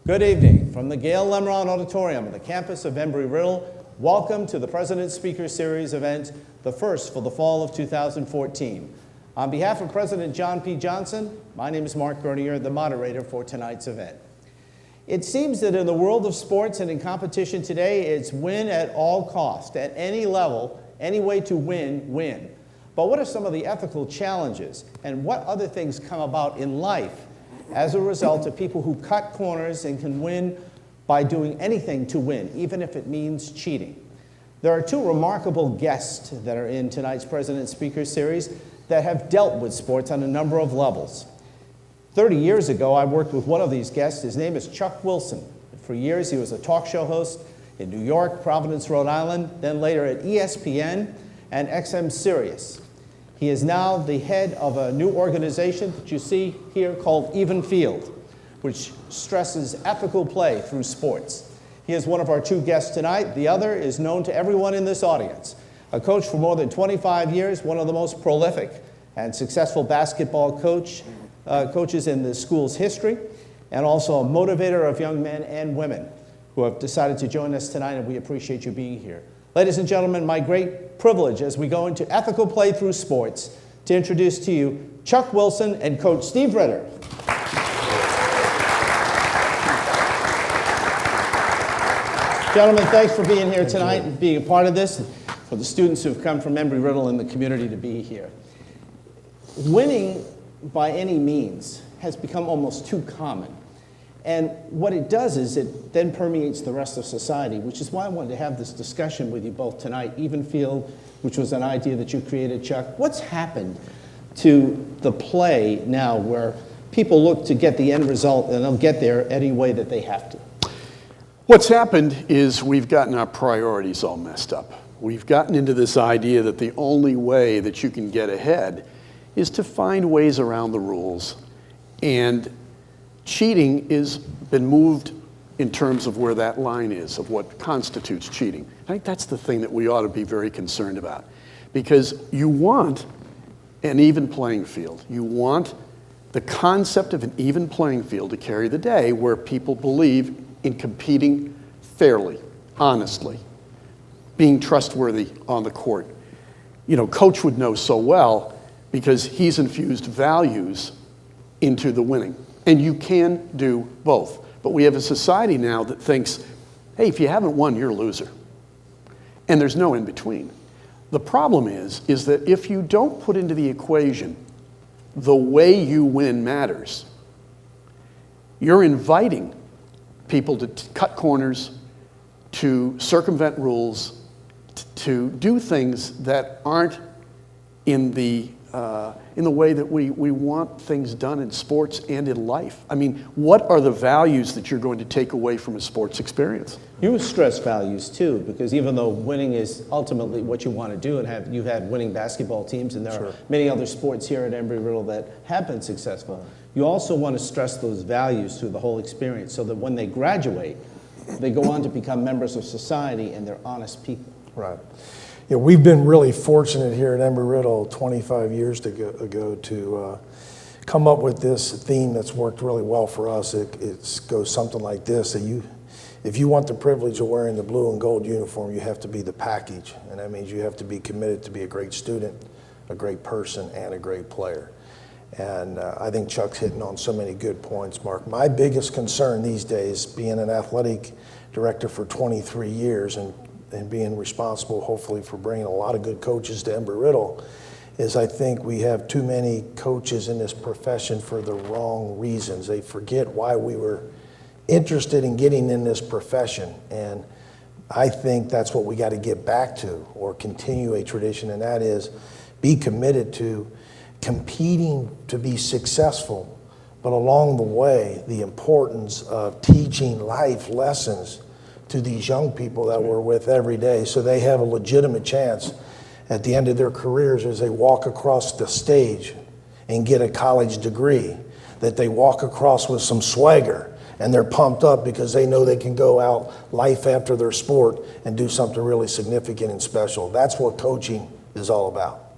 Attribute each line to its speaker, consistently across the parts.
Speaker 1: Good evening from the Gail Lemron Auditorium on the campus of Embry-Riddle. Welcome to the President's Speaker Series event, the first for the fall of 2014. On behalf of President John P. Johnson, my name is Marc Bernier, the moderator for tonight's event. It seems that in the world of sports and in competition today, it's win at all cost, at any level, any way to win, win. But what are some of the ethical challenges, and what other things come about in life as a result of people who cut corners and can win by doing anything to win, even if it means cheating? There are two remarkable guests that are in tonight's President's Speaker Series that have dealt with sports on a number of levels. 30 years ago, I worked with one of these guests. His name is Chuck Wilson. For years, he was a talk show host in New York, Providence, Rhode Island, then later at ESPN and XM Sirius. He is now the head of a new organization that you see here called Even Field, which stresses ethical play through sports. He is one of our two guests tonight. The other is known to everyone in this audience. A coach for more than 25 years, one of the most prolific and successful basketball coaches in the school's history, and also a motivator of young men and women who have decided to join us tonight, and we appreciate you being here. Ladies and gentlemen, my great privilege as we go into ethical play through sports to introduce to you Chuck Wilson and Coach Steve Ritter. Gentlemen, thanks for being here tonight and being a part of this, and for the students who've come from Embry-Riddle and the community to be here. Winning by any means has become almost too common. And what it does is it then permeates the rest of society, which is why I wanted to have this discussion with you both tonight. Even Field, which was an idea that you created, Chuck. What's happened to the play now where people look to get the end result and they'll get there any way that they have to?
Speaker 2: What's happened is we've gotten our priorities all messed up. We've gotten into this idea that the only way that you can get ahead is to find ways around the rules, and cheating has been moved in terms of where that line is, of what constitutes cheating. I think that's the thing that we ought to be very concerned about, because you want an even playing field. You want the concept of an even playing field to carry the day, where people believe in competing fairly, honestly, being trustworthy on the court. You know, Coach would know so well, because he's infused values into the winning. And you can do both. But we have a society now that thinks, hey, if you haven't won, you're a loser. And there's no in between. The problem is that if you don't put into the equation the way you win matters, you're inviting people to cut corners, to circumvent rules, to do things that aren't in the way that we want things done in sports and in life. I mean, what are the values that you're going to take away from a sports experience?
Speaker 1: You stress values too, because even though winning is ultimately what you want to do, and you've had winning basketball teams, and there are many other sports here at Embry-Riddle that have been successful, you also want to stress those values through the whole experience so that when they graduate, they go on to become members of society and they're honest people.
Speaker 3: Right. Yeah, we've been really fortunate here at Embry-Riddle 25 years ago to come up with this theme that's worked really well for us. It goes something like this: that if you want the privilege of wearing the blue and gold uniform, you have to be the package. And that means you have to be committed to be a great student, a great person, and a great player. And I think Chuck's hitting on so many good points, Mark. My biggest concern these days, being an athletic director for 23 years and being responsible, hopefully, for bringing a lot of good coaches to Embry-Riddle, is I think we have too many coaches in this profession for the wrong reasons. They forget why we were interested in getting in this profession. And I think that's what we got to get back to, or continue a tradition, and that is be committed to competing to be successful, but along the way, the importance of teaching life lessons to these young people that we're with every day, so they have a legitimate chance at the end of their careers as they walk across the stage and get a college degree, that they walk across with some swagger and they're pumped up because they know they can go out life after their sport and do something really significant and special. That's what coaching is all about.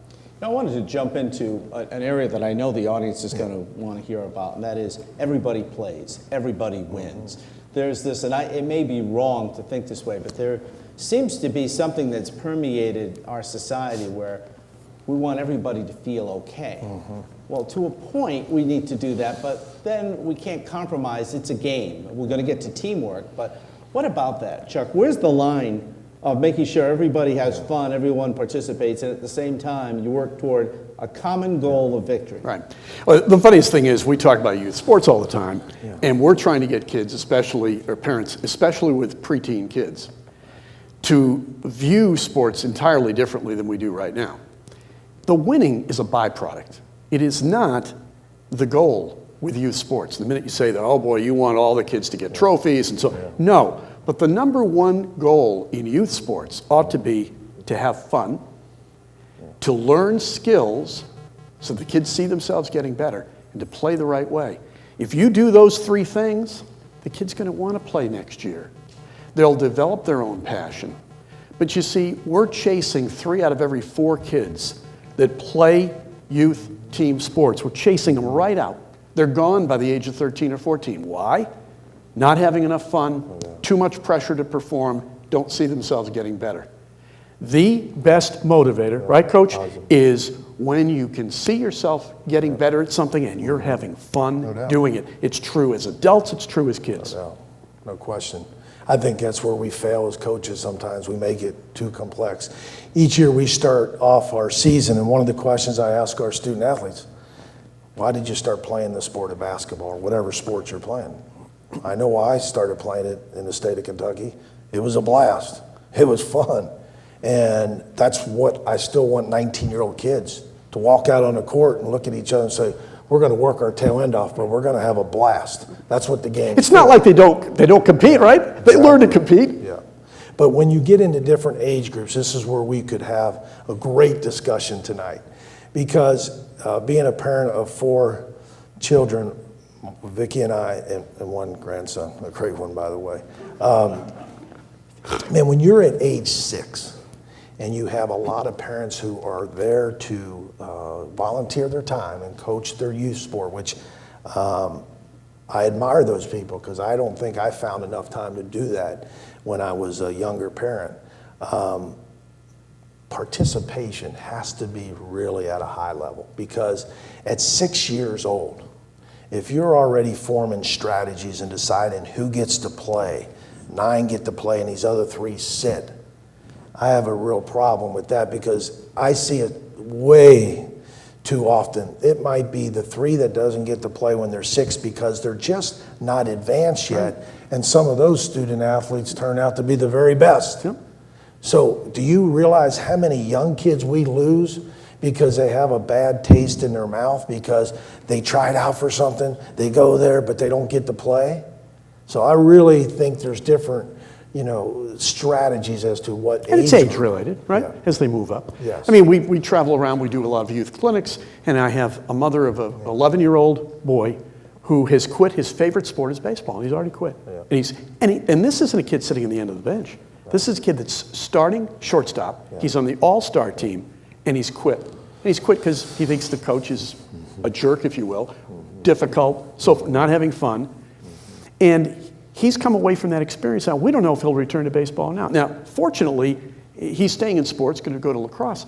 Speaker 1: I wanted to jump into an area that I know the audience is going to want to hear about, and that is everybody plays, everybody wins. There's this, and it may be wrong to think this way, but there seems to be something that's permeated our society where we want everybody to feel okay. Well, to a point, we need to do that, but then we can't compromise. It's a game. We're going to get to teamwork, but what about that, Chuck? Where's the line of making sure everybody has fun, everyone participates, and at the same time, you work toward a common goal of victory?
Speaker 2: Right. Well, the funniest thing is we talk about youth sports all the time, and we're trying to get kids, especially, or parents, especially with preteen kids, to view sports entirely differently than we do right now. The winning is a byproduct. It is not the goal with youth sports. The minute you say that, oh boy, you want all the kids to get trophies and so, no. But the number one goal in youth sports ought to be to have fun, to learn skills so the kids see themselves getting better, and to play the right way. If you do those three things, the kid's going to want to play next year. They'll develop their own passion. But you see, we're chasing 3 out of every 4 kids that play youth team sports. We're chasing them right out. They're gone by the age of 13 or 14. Why? Not having enough fun, too much pressure to perform, don't see themselves getting better. The best motivator, right, Coach, is when you can see yourself getting better at something and you're having fun doing it. It's true as adults, it's true as kids.
Speaker 3: No question. I think that's where we fail as coaches sometimes. We make it too complex. Each year we start off our season, and one of the questions I ask our student athletes, why did you start playing the sport of basketball or whatever sport you're playing? I know why I started playing it in the state of Kentucky. It was a blast. It was fun. And that's what I still want 19-year-old kids to walk out on the court and look at each other and say, we're going to work our tail end off, but we're going to have a blast. That's what the game is.
Speaker 2: It's not like they don't compete, right? Exactly. They learn to compete.
Speaker 3: Yeah. But when you get into different age groups, this is where we could have a great discussion tonight. Because being a parent of 4 children, Vicki and I, and 1 grandson, a great one, by the way. Man, when you're at age 6 and you have a lot of parents who are there to volunteer their time and coach their youth sport, which I admire those people because I don't think I found enough time to do that when I was a younger parent. Participation has to be really at a high level because at 6 years old, if you're already forming strategies and deciding who gets to play, 9 get to play and these other 3 sit, I have a real problem with that because I see it way too often. It might be the 3 that doesn't get to play when they're 6 because they're just not advanced yet, and some of those student athletes turn out to be the very best.
Speaker 2: Yep.
Speaker 3: So do you realize how many young kids we lose because they have a bad taste in their mouth because they tried out for something, they go there, but they don't get to play? So I really think there's different, strategies as to what
Speaker 2: and it's age-related, right, as they move up.
Speaker 3: Yes.
Speaker 2: I mean, we travel around, we do a lot of youth clinics, and I have a mother of an 11-year-old boy who has quit. His favorite sport is baseball. He's already quit. Yeah. And this isn't a kid sitting on the end of the bench. Right. This is a kid that's starting shortstop. Yeah. He's on the all-star team, and he's quit. And he's quit because he thinks the coach is a jerk, if you will, difficult, so not having fun. And he's come away from that experience. Now, we don't know if he'll return to baseball now. Now, fortunately, he's staying in sports, going to go to lacrosse.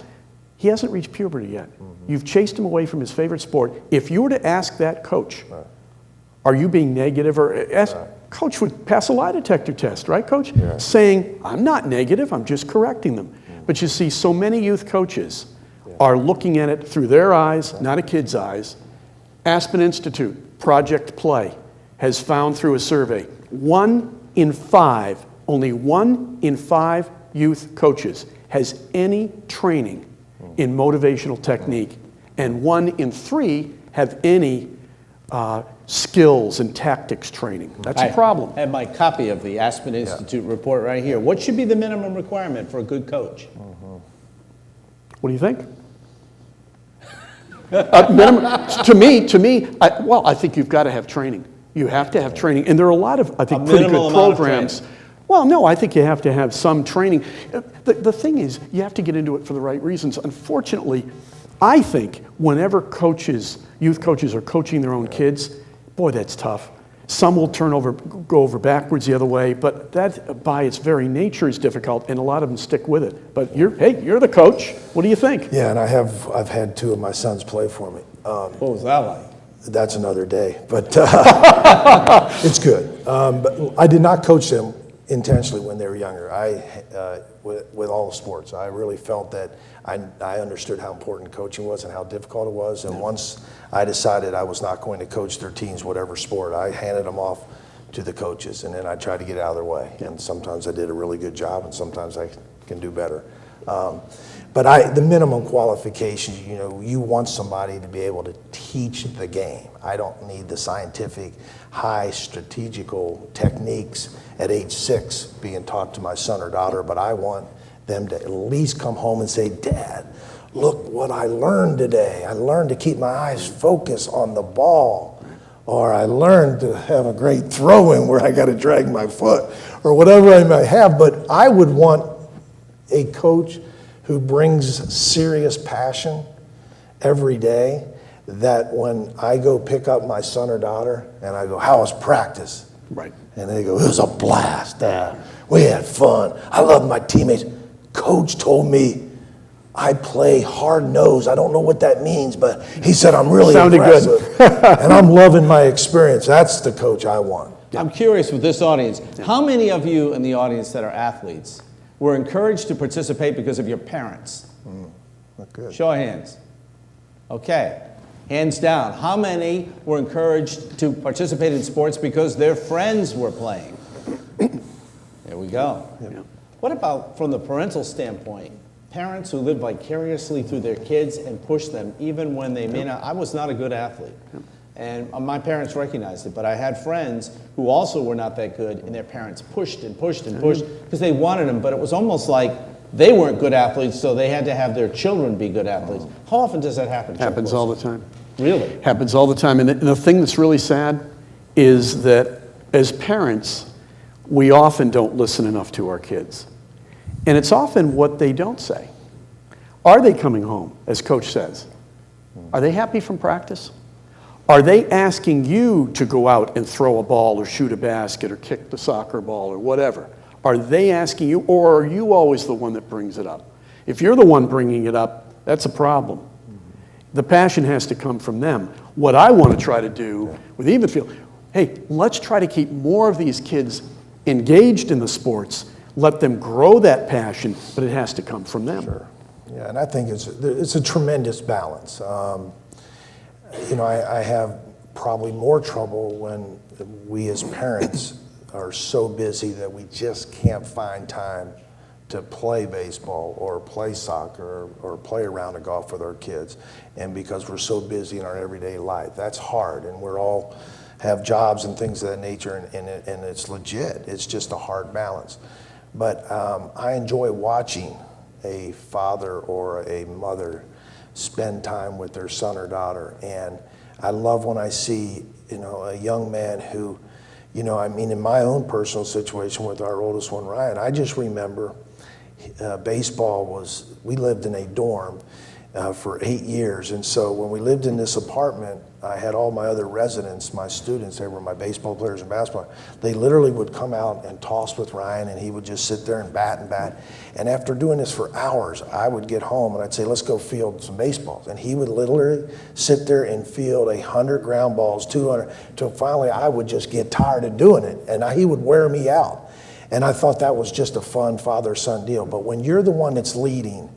Speaker 2: He hasn't reached puberty yet. You've chased him away from his favorite sport. If you were to ask that coach, are you being negative? Or ask, coach would pass a lie detector test, right, Coach? Yeah. Saying, I'm not negative, I'm just correcting them. But you see, so many youth coaches are looking at it through their eyes, not a kid's eyes. Aspen Institute, Project Play, has found through a survey, 1 in 5, only 1 in 5 youth coaches has any training in motivational technique, and 1 in 3 have any skills and tactics training. That's a problem.
Speaker 1: I have my copy of the Aspen Institute report right here. What should be the minimum requirement for a good coach?
Speaker 2: What do you think? To me, I think you've got to have training. You have to have training. And there are a lot of, I think, pretty good programs. Well, no, I think you have to have some training. The thing is, you have to get into it for the right reasons. Unfortunately, I think whenever youth coaches are coaching their own kids, boy, that's tough. Some will go over backwards the other way, but that by its very nature is difficult, and a lot of them stick with it. But you're the coach. What do you think?
Speaker 3: Yeah, and I've had 2 of my sons play for me.
Speaker 1: What was that like?
Speaker 3: That's another day, but it's good. But I did not coach them intentionally when they were younger. With all the sports, I really felt that I understood how important coaching was and how difficult it was. And once I decided I was not going to coach their teams, whatever sport, I handed them off to the coaches, and then I tried to get out of their way. And sometimes I did a really good job, and sometimes I can do better. But the minimum qualifications, you want somebody to be able to teach the game. I don't need the scientific, high strategical techniques at age 6 being taught to my son or daughter, but I want them to at least come home and say, Dad, look what I learned today. I learned to keep my eyes focused on the ball, or I learned to have a great throw-in where I got to drag my foot, or whatever I might have. But I would want a coach who brings serious passion every day, that when I go pick up my son or daughter and I go, how was practice?
Speaker 2: Right.
Speaker 3: And they go, it was a blast, Dad. We had fun. I love my teammates. Coach told me I play hard-nosed. I don't know what that means, but he said I'm really
Speaker 2: Sounded
Speaker 3: aggressive.
Speaker 2: good.
Speaker 3: And I'm loving my experience. That's the coach I want.
Speaker 1: I'm curious with this audience, how many of you in the audience that are athletes were encouraged to participate because of your parents?
Speaker 3: Not good.
Speaker 1: Show of hands. Okay. Hands down. How many were encouraged to participate in sports because their friends were playing? There we go.
Speaker 2: Yeah.
Speaker 1: What about from the parental standpoint? Parents who live vicariously through their kids and push them even when they may not. I was not a good athlete. And my parents recognized it, but I had friends who also were not that good, and their parents pushed and pushed and pushed because they wanted them, but it was almost like they weren't good athletes, so they had to have their children be good athletes. How often does that happen?
Speaker 2: Happens all the time.
Speaker 1: Really?
Speaker 2: Happens all the time. And the thing that's really sad is that as parents, we often don't listen enough to our kids. And it's often what they don't say. Are they coming home, as Coach says? Are they happy from practice? Are they asking you to go out and throw a ball or shoot a basket or kick the soccer ball or whatever? Are they asking you, or are you always the one that brings it up? If you're the one bringing it up, that's a problem. The passion has to come from them. What I want to try to do with Evenfield, hey, let's try to keep more of these kids engaged in the sports, let them grow that passion, but it has to come from them.
Speaker 3: Sure. Yeah, and I think it's a tremendous balance. I have probably more trouble when we as parents are so busy that we just can't find time to play baseball or play soccer or play a round of golf with our kids. And because we're so busy in our everyday life, that's hard. And we're all have jobs and things of that nature, and it's legit. It's just a hard balance. But I enjoy watching a father or a mother spend time with their son or daughter. And I love when I see, a young man who, in my own personal situation with our oldest one, Ryan, I just remember we lived in a dorm for 8 years. And so when we lived in this apartment, I had all my other residents, my students, they were my baseball players and basketball. They literally would come out and toss with Ryan, and he would just sit there and bat and bat. And after doing this for hours, I would get home and I'd say, let's go field some baseballs. And he would literally sit there and field 100 ground balls, 200, until finally I would just get tired of doing it. And he would wear me out. And I thought that was just a fun father-son deal. But when you're the one that's leading,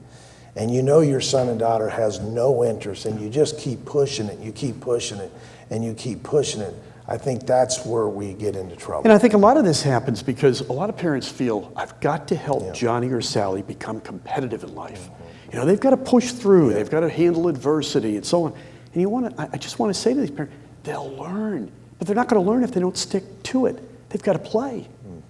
Speaker 3: and your son and daughter has no interest, and you just keep pushing it, you keep pushing it, and you keep pushing it, I think that's where we get into trouble.
Speaker 2: And I think a lot of this happens because a lot of parents feel, I've got to help Johnny or Sally become competitive in life. They've got to push through, they've got to handle adversity and so on. And I just want to say to these parents, they'll learn, but they're not going to learn if they don't stick to it. They've got to play.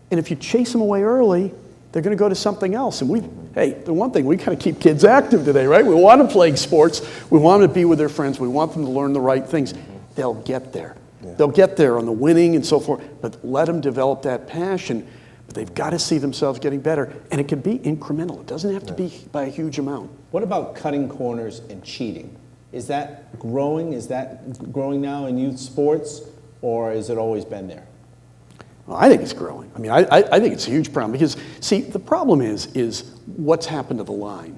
Speaker 2: And if you chase them away early, they're going to go to something else. And the one thing, we kind of keep kids active today, right? We want them playing sports. We want them to be with their friends. We want them to learn the right things. They'll get there. Yeah. They'll get there on the winning and so forth. But let them develop that passion. They've got to see themselves getting better, and it can be incremental. It doesn't have to be by a huge amount.
Speaker 1: What about cutting corners and cheating? Is that growing? Is that growing now in youth sports, or has it always been there?
Speaker 2: Well, I think it's growing. I mean, I think it's a huge problem because, see, the problem is what's happened to the line.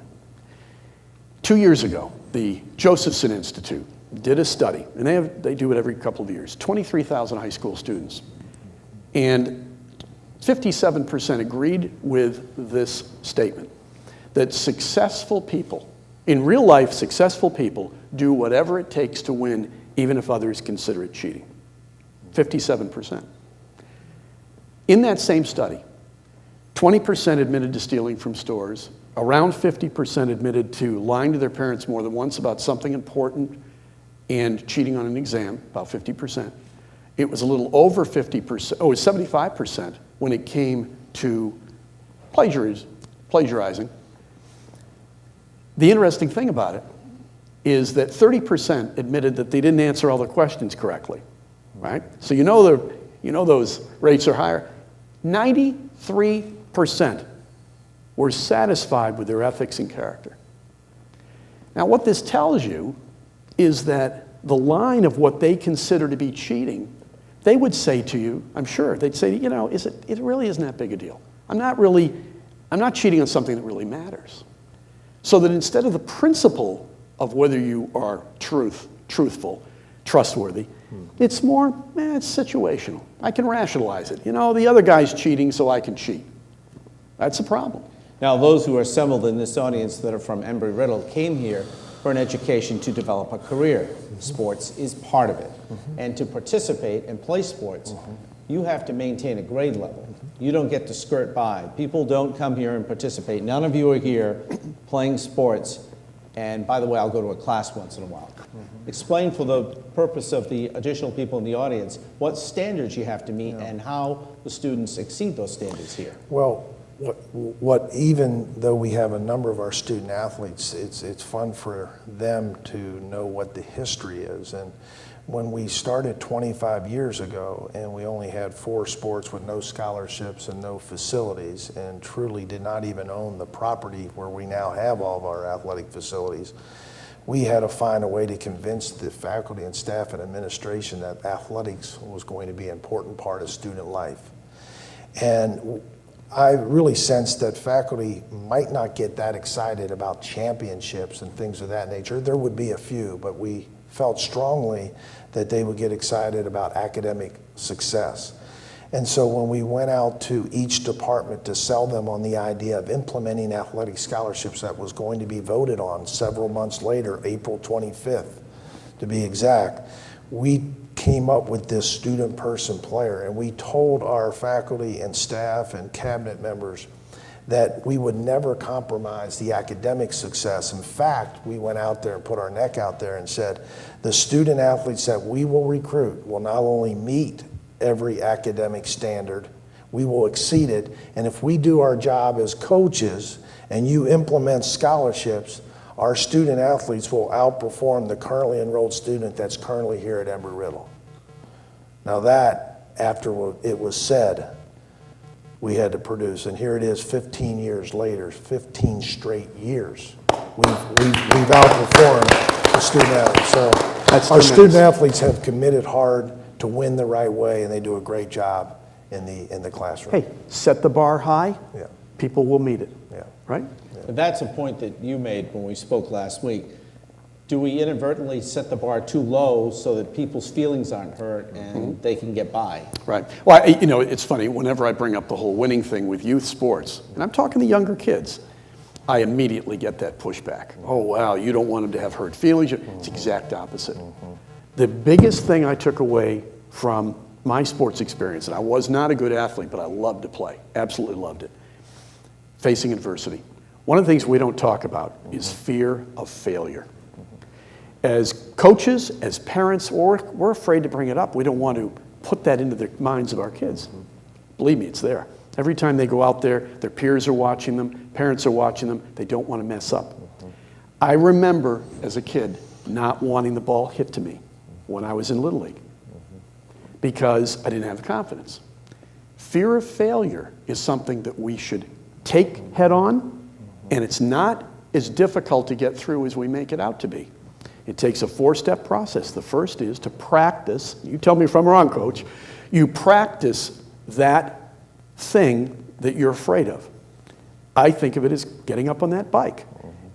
Speaker 2: 2 years ago, the Josephson Institute did a study, and they do it every couple of years, 23,000 high school students. And 57% agreed with this statement, that successful people, in real life, successful people do whatever it takes to win, even if others consider it cheating. 57%. In that same study, 20% admitted to stealing from stores, around 50% admitted to lying to their parents more than once about something important and cheating on an exam, about 50%. It was a little over 50%, it was 75% when it came to plagiarizing. The interesting thing about it is that 30% admitted that they didn't answer all the questions correctly, right? So you know those rates are higher. 93% were satisfied with their ethics and character. Now, what this tells you is that the line of what they consider to be cheating, they would say to you, I'm sure, they'd say, it really isn't that big a deal. I'm not cheating on something that really matters. So that instead of the principle of whether you are truthful, trustworthy, it's more, it's situational. I can rationalize it. The other guy's cheating, so I can cheat. That's a problem.
Speaker 1: Now, those who are assembled in this audience that are from Embry-Riddle came here for an education to develop a career. Sports is part of it. And to participate and play sports, you have to maintain a grade level. You don't get to skirt by. People don't come here and participate. None of you are here playing sports. And by the way, I'll go to a class once in a while. Explain, for the purpose of the additional people in the audience, what standards you have to meet and how the students exceed those standards here.
Speaker 3: Well, even though we have a number of our student athletes, it's fun for them to know what the history is. And when we started 25 years ago, and we only had 4 sports with no scholarships and no facilities, and truly did not even own the property where we now have all of our athletic facilities, we had to find a way to convince the faculty and staff and administration that athletics was going to be an important part of student life. And I really sensed that faculty might not get that excited about championships and things of that nature. There would be a few, but we felt strongly that they would get excited about academic success. And so when we went out to each department to sell them on the idea of implementing athletic scholarships that was going to be voted on several months later, April 25th to be exact, we came up with this student person player, and we told our faculty and staff and cabinet members that we would never compromise the academic success. In fact, we went out there and put our neck out there and said, the student athletes that we will recruit will not only meet every academic standard, we will exceed it, and if we do our job as coaches and you implement scholarships, our student athletes will outperform the currently enrolled student that's currently here at Embry-Riddle. Now that, after it was said, we had to produce, and here it is 15 years later, 15 straight years. We've outperformed the student athletes. So our student athletes have committed hard to win the right way, and they do a great job in the classroom.
Speaker 2: Hey, set the bar high, people will meet it, right?
Speaker 1: But that's a point that you made when we spoke last week. Do we inadvertently set the bar too low so that people's feelings aren't hurt and they can get by?
Speaker 2: Right. Well, it's funny, whenever I bring up the whole winning thing with youth sports, and I'm talking to younger kids, I immediately get that pushback. Oh, wow, you don't want them to have hurt feelings. It's the exact opposite. The biggest thing I took away from my sports experience, and I was not a good athlete, but I loved to play, absolutely loved it, facing adversity. One of the things we don't talk about is fear of failure. As coaches, as parents, we're afraid to bring it up. We don't want to put that into the minds of our kids. Believe me, it's there. Every time they go out there, their peers are watching them, parents are watching them, they don't want to mess up. I remember as a kid not wanting the ball hit to me when I was in Little League because I didn't have the confidence. Fear of failure is something that we should take head on, and it's not as difficult to get through as we make it out to be. It takes a 4-step process. The first is to practice. You tell me if I'm wrong, Coach. You practice that thing that you're afraid of. I think of it as getting up on that bike.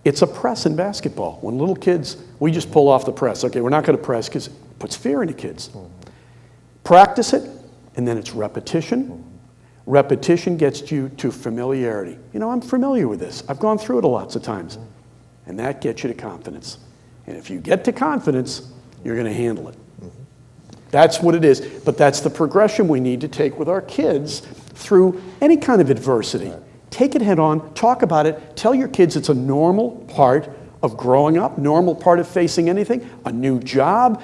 Speaker 2: It's a press in basketball. When little kids, we just pull off the press. Okay, we're not going to press because it puts fear into kids. Practice it, and then it's repetition. Repetition gets you to familiarity. You know, I'm familiar with this. I've gone through it lots of times. And that gets you to confidence. And if you get to confidence, you're going to handle it. That's what it is. But that's the progression we need to take with our kids through any kind of adversity. Take it head on, talk about it, tell your kids it's a normal part of growing up, normal part of facing anything, a new job,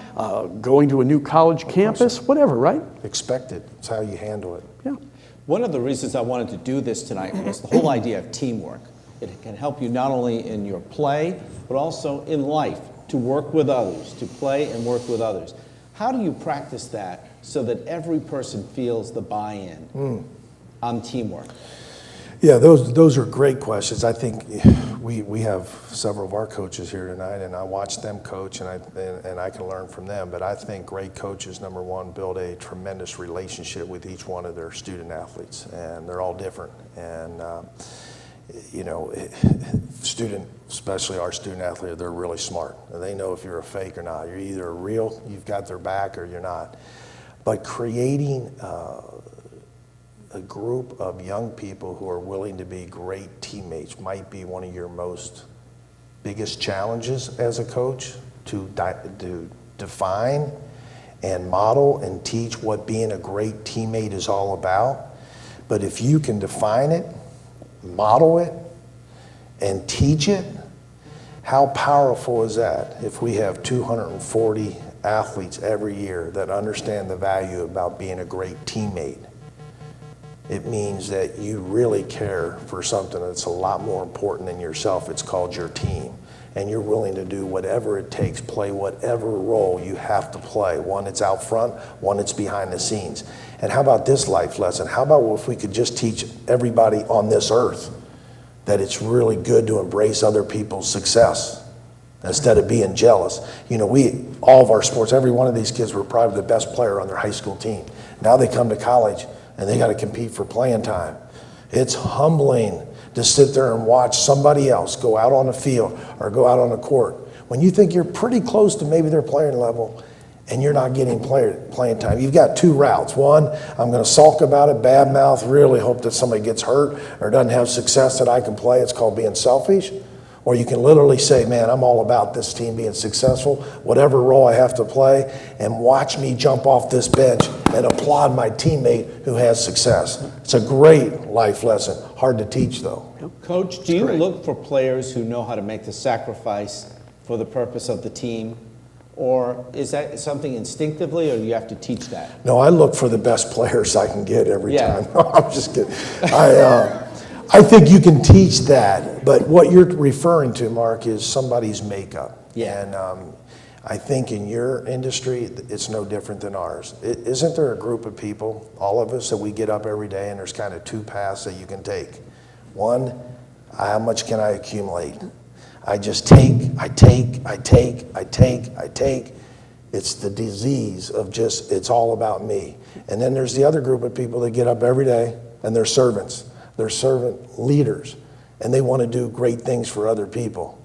Speaker 2: going to a new college campus, whatever, right?
Speaker 3: Expect it. It's how you handle it.
Speaker 2: Yeah.
Speaker 1: One of the reasons I wanted to do this tonight was the whole idea of teamwork. It can help you not only in your play, but also in life, to work with others, to play and work with others. How do you practice that so that every person feels the buy-in on teamwork?
Speaker 3: Yeah, those are great questions. I think we have several of our coaches here tonight, and I watch them coach, and I can learn from them. But I think great coaches, number one, build a tremendous relationship with each one of their student athletes, and they're all different. And you know, student, especially our student athlete, they're really smart. They know if you're a fake or not. You're either real, you've got their back, or you're not. But creating a group of young people who are willing to be great teammates might be one of your biggest challenges as a coach, to define and model and teach what being a great teammate is all about. But if you can define it, model it, and teach it, how powerful is that if we have 240 athletes every year that understand the value about being a great teammate? It means that you really care for something that's a lot more important than yourself. It's called your team. And you're willing to do whatever it takes, play whatever role you have to play. One that's out front, one that's behind the scenes. And how about this life lesson? How about if we could just teach everybody on this earth that it's really good to embrace other people's success instead of being jealous? You know, all of our sports, every one of these kids were probably the best player on their high school team. Now they come to college and they got to compete for playing time. It's humbling to sit there and watch somebody else go out on the field or go out on the court when you think you're pretty close to maybe their playing level and you're not getting playing time. You've got two routes. One, I'm going to sulk about it, bad mouth, really hope that somebody gets hurt or doesn't have success that I can play. It's called being selfish. Or you can literally say, man, I'm all about this team being successful, whatever role I have to play, and watch me jump off this bench and applaud my teammate who has success. It's a great life lesson. Hard to teach, though.
Speaker 1: Coach, do you look for players who know how to make the sacrifice for the purpose of the team? Or is that something instinctively, or do you have to teach that?
Speaker 3: No, I look for the best players I can get every time. No, I'm just kidding. I think you can teach that, but what you're referring to, Mark, is somebody's makeup.
Speaker 1: Yeah.
Speaker 3: And I think in your industry, it's no different than ours. Isn't there a group of people, all of us, that we get up every day and there's kind of two paths that you can take? One, how much can I accumulate? I just take. It's the disease of just, it's all about me. And then there's the other group of people that get up every day and they're servants. They're servant leaders, and they want to do great things for other people.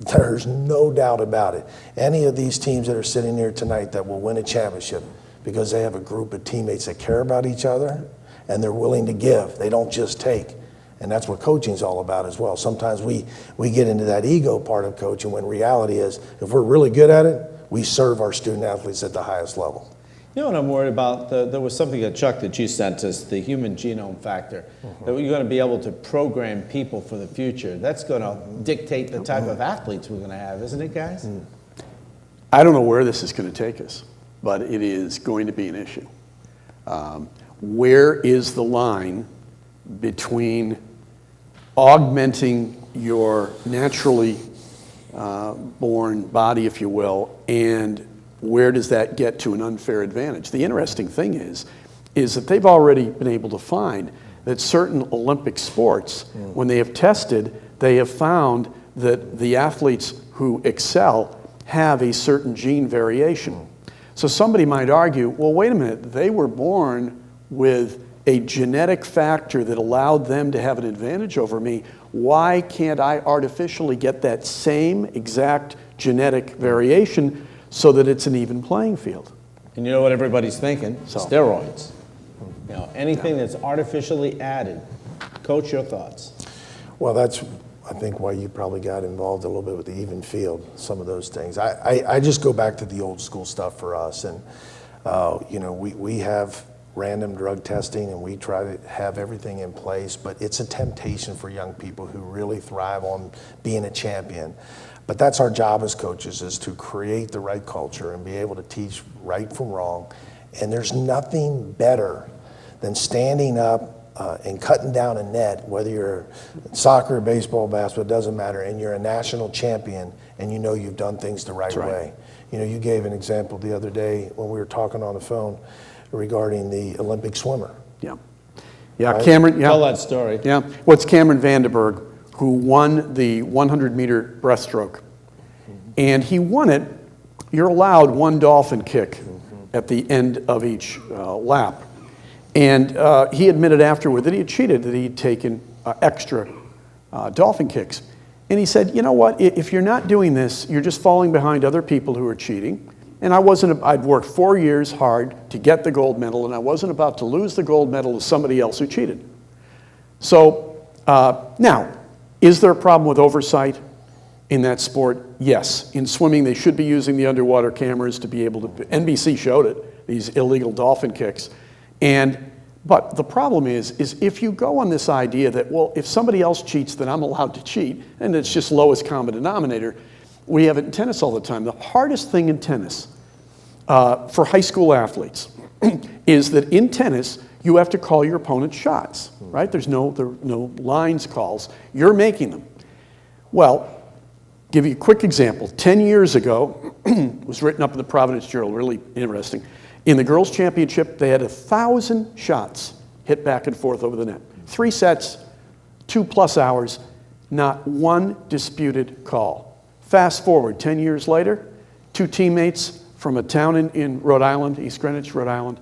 Speaker 3: There's no doubt about it. Any of these teams that are sitting here tonight that will win a championship because they have a group of teammates that care about each other and they're willing to give. They don't just take. And that's what coaching is all about as well. Sometimes we get into that ego part of coaching when reality is, if we're really good at it, we serve our student athletes at the highest level.
Speaker 1: You know what I'm worried about? There was something at Chuck that you sent us, the human genome factor, that you're going to be able to program people for the future. That's going to dictate the type of athletes we're going to have, isn't it, guys?
Speaker 2: I don't know where this is going to take us, but it is going to be an issue. Where is the line between augmenting your naturally born body, if you will, and where does that get to an unfair advantage? The interesting thing is, is that they've already been able to find that certain Olympic sports, when they have tested, they have found that the athletes who excel have a certain gene variation. So somebody might argue, well, wait a minute, they were born with a genetic factor that allowed them to have an advantage over me. Why can't I artificially get that same exact genetic variation so that it's an even playing field?
Speaker 1: And you know what everybody's thinking?
Speaker 2: So.
Speaker 1: Steroids. You know, anything that's artificially added. Coach, your thoughts?
Speaker 3: Well, that's, I think, why you probably got involved a little bit with the even field, some of those things. I just go back to the old school stuff for us. And, you know, we have random drug testing and we try to have everything in place, but it's a temptation for young people who really thrive on being a champion. But that's our job as coaches, is to create the right culture and be able to teach right from wrong. And there's nothing better than standing up and cutting down a net, whether you're soccer, baseball, basketball, it doesn't matter, and you're a national champion and you know you've done things the right way. You know, you gave an example the other day when we were talking on the phone regarding the Olympic swimmer.
Speaker 2: Yeah. Yeah,
Speaker 3: Right?
Speaker 2: Cameron, yeah.
Speaker 1: Tell that story.
Speaker 2: Yeah. What's Cameron Vandenberg, who won the 100-meter breaststroke. And he won it. You're allowed one dolphin kick at the end of each lap. And he admitted afterward that he had cheated, that he had taken extra dolphin kicks. And he said, you know what, if you're not doing this, you're just falling behind other people who are cheating. And I'd worked 4 years hard to get the gold medal, and I wasn't about to lose the gold medal to somebody else who cheated. So now, is there a problem with oversight in that sport? Yes. In swimming, they should be using the underwater cameras to be able to, NBC showed it, these illegal dolphin kicks. But the problem is if you go on this idea that, well, if somebody else cheats, then I'm allowed to cheat, and it's just lowest common denominator. We have it in tennis all the time. The hardest thing in tennis for high school athletes is that in tennis, you have to call your opponent's shots, right? There are no lines calls. You're making them. Well, give you a quick example. 10 years ago, it was written up in the Providence Journal, really interesting. In the girls' championship, they had 1,000 shots hit back and forth over the net. 3 sets, 2+ hours, not one disputed call. Fast forward 10 years later, 2 teammates from a town in Rhode Island, East Greenwich, Rhode Island,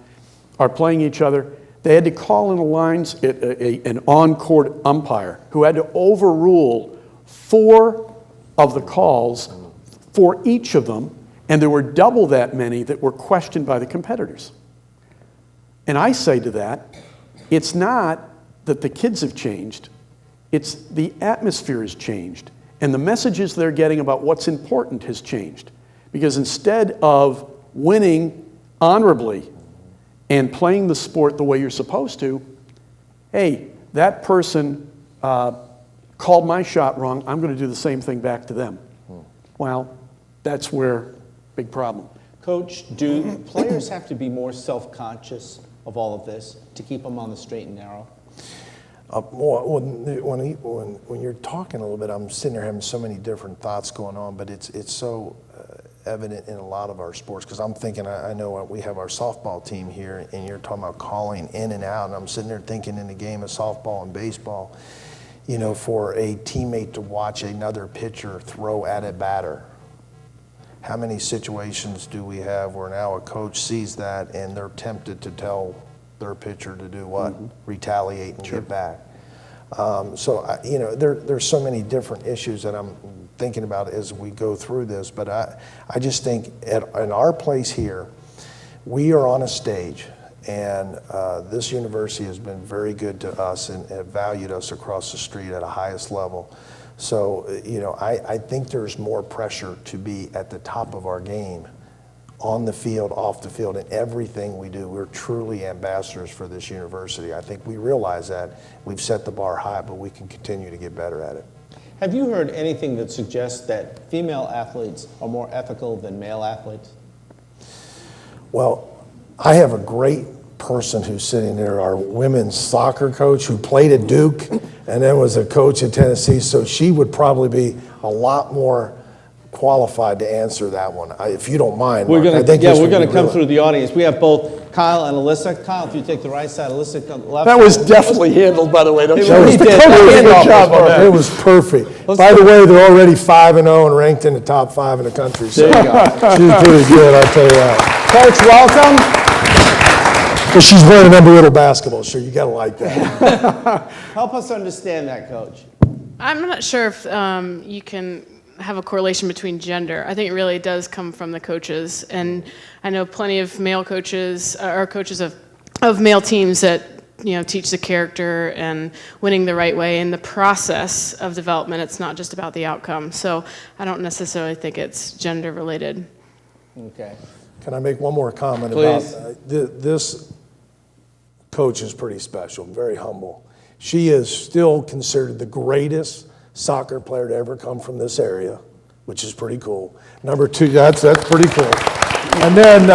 Speaker 2: are playing each other. They had to call in the lines an on-court umpire who had to overrule 4 of the calls for each of them, and there were double that many that were questioned by the competitors. And I say to that, it's not that the kids have changed, it's the atmosphere has changed, and the messages they're getting about what's important has changed. Because instead of winning honorably and playing the sport the way you're supposed to, hey, that person called my shot wrong, I'm going to do the same thing back to them. Well, that's where big problem.
Speaker 1: Coach, do players have to be more self-conscious of all of this to keep them on the straight and narrow?
Speaker 3: When you're talking a little bit, I'm sitting there having so many different thoughts going on, but it's so evident in a lot of our sports, because I'm thinking, I know we have our softball team here, and you're talking about calling in and out, and I'm sitting there thinking in the game of softball and baseball, you know, for a teammate to watch another pitcher throw at a batter. How many situations do we have where now a coach sees that and they're tempted to tell their pitcher to do what? Retaliate and get back. You know, there's so many different issues that I'm thinking about as we go through this, but I just think in our place here, we are on a stage, and this university has been very good to us and have valued us across the street at a highest level. So, you know, I think there's more pressure to be at the top of our game, on the field, off the field, in everything we do. We're truly ambassadors for this university. I think we realize that. We've set the bar high, but we can continue to get better at it.
Speaker 1: Have you heard anything that suggests that female athletes are more ethical than male athletes?
Speaker 3: Well, I have a great person who's sitting there, our women's soccer coach who played at Duke and then was a coach at Tennessee, so she would probably be a lot more qualified to answer that one. If you don't mind,
Speaker 1: We're
Speaker 3: Mark,
Speaker 1: going
Speaker 3: I think
Speaker 1: to, yeah,
Speaker 3: this
Speaker 1: we're
Speaker 3: would
Speaker 1: going
Speaker 3: be
Speaker 1: to come
Speaker 3: really-
Speaker 1: through the audience. We have both Kyle and Alyssa. Kyle, if you take the right side, Alyssa, come left.
Speaker 2: That was definitely handled, by the way. Don't you?
Speaker 1: It really
Speaker 2: The
Speaker 1: did.
Speaker 2: coach
Speaker 1: That
Speaker 2: did a good
Speaker 1: handoff
Speaker 2: job
Speaker 1: was
Speaker 2: on that.
Speaker 3: It was perfect.
Speaker 1: Let's
Speaker 3: By
Speaker 1: go.
Speaker 3: the way, they're already 5-0 and ranked in the top 5 in the country. So
Speaker 1: There you go.
Speaker 3: she's pretty good, I'll tell you that.
Speaker 1: Coach, welcome.
Speaker 3: But she's wearing Embry-Riddle basketball, so you got to like that.
Speaker 1: Help us understand that, Coach.
Speaker 4: I'm not sure if you can have a correlation between gender. I think it really does come from the coaches. And I know plenty of male coaches, or coaches of male teams that teach the character and winning the right way in the process of development. It's not just about the outcome. So I don't necessarily think it's gender related.
Speaker 1: Okay.
Speaker 3: Can I make one more comment
Speaker 1: Please.
Speaker 3: about this coach is pretty special, very humble. She is still considered the greatest soccer player to ever come from this area, which is pretty cool. Number two, that's pretty cool. And then